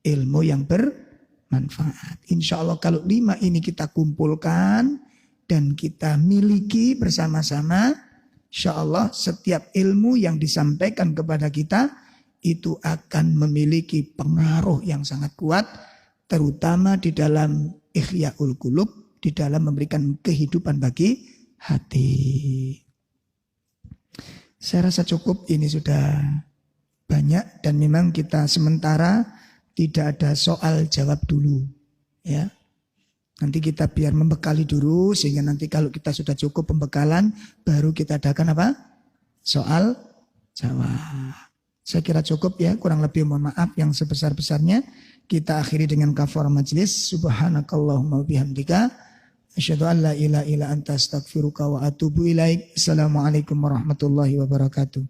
ilmu yang bermanfaat. Insya Allah kalau 5 ini kita kumpulkan dan kita miliki bersama-sama, insya Allah setiap ilmu yang disampaikan kepada kita itu akan memiliki pengaruh yang sangat kuat, terutama di dalam Ihya'ul Qulub, di dalam memberikan kehidupan bagi hati. Saya rasa cukup, ini sudah banyak dan memang kita sementara tidak ada soal jawab dulu, ya. Nanti kita biar membekali dulu sehingga nanti kalau kita sudah cukup pembekalan baru kita adakan apa? Soal jawab. Saya kira cukup ya, kurang lebih mohon maaf yang sebesar-besarnya. Kita akhiri dengan kafarah majlis. Subhanakallahumma bihamdika asyhadu an la ilaha illa anta astaghfiruka wa atubu ilaik. Assalamualaikum warahmatullahi wabarakatuh.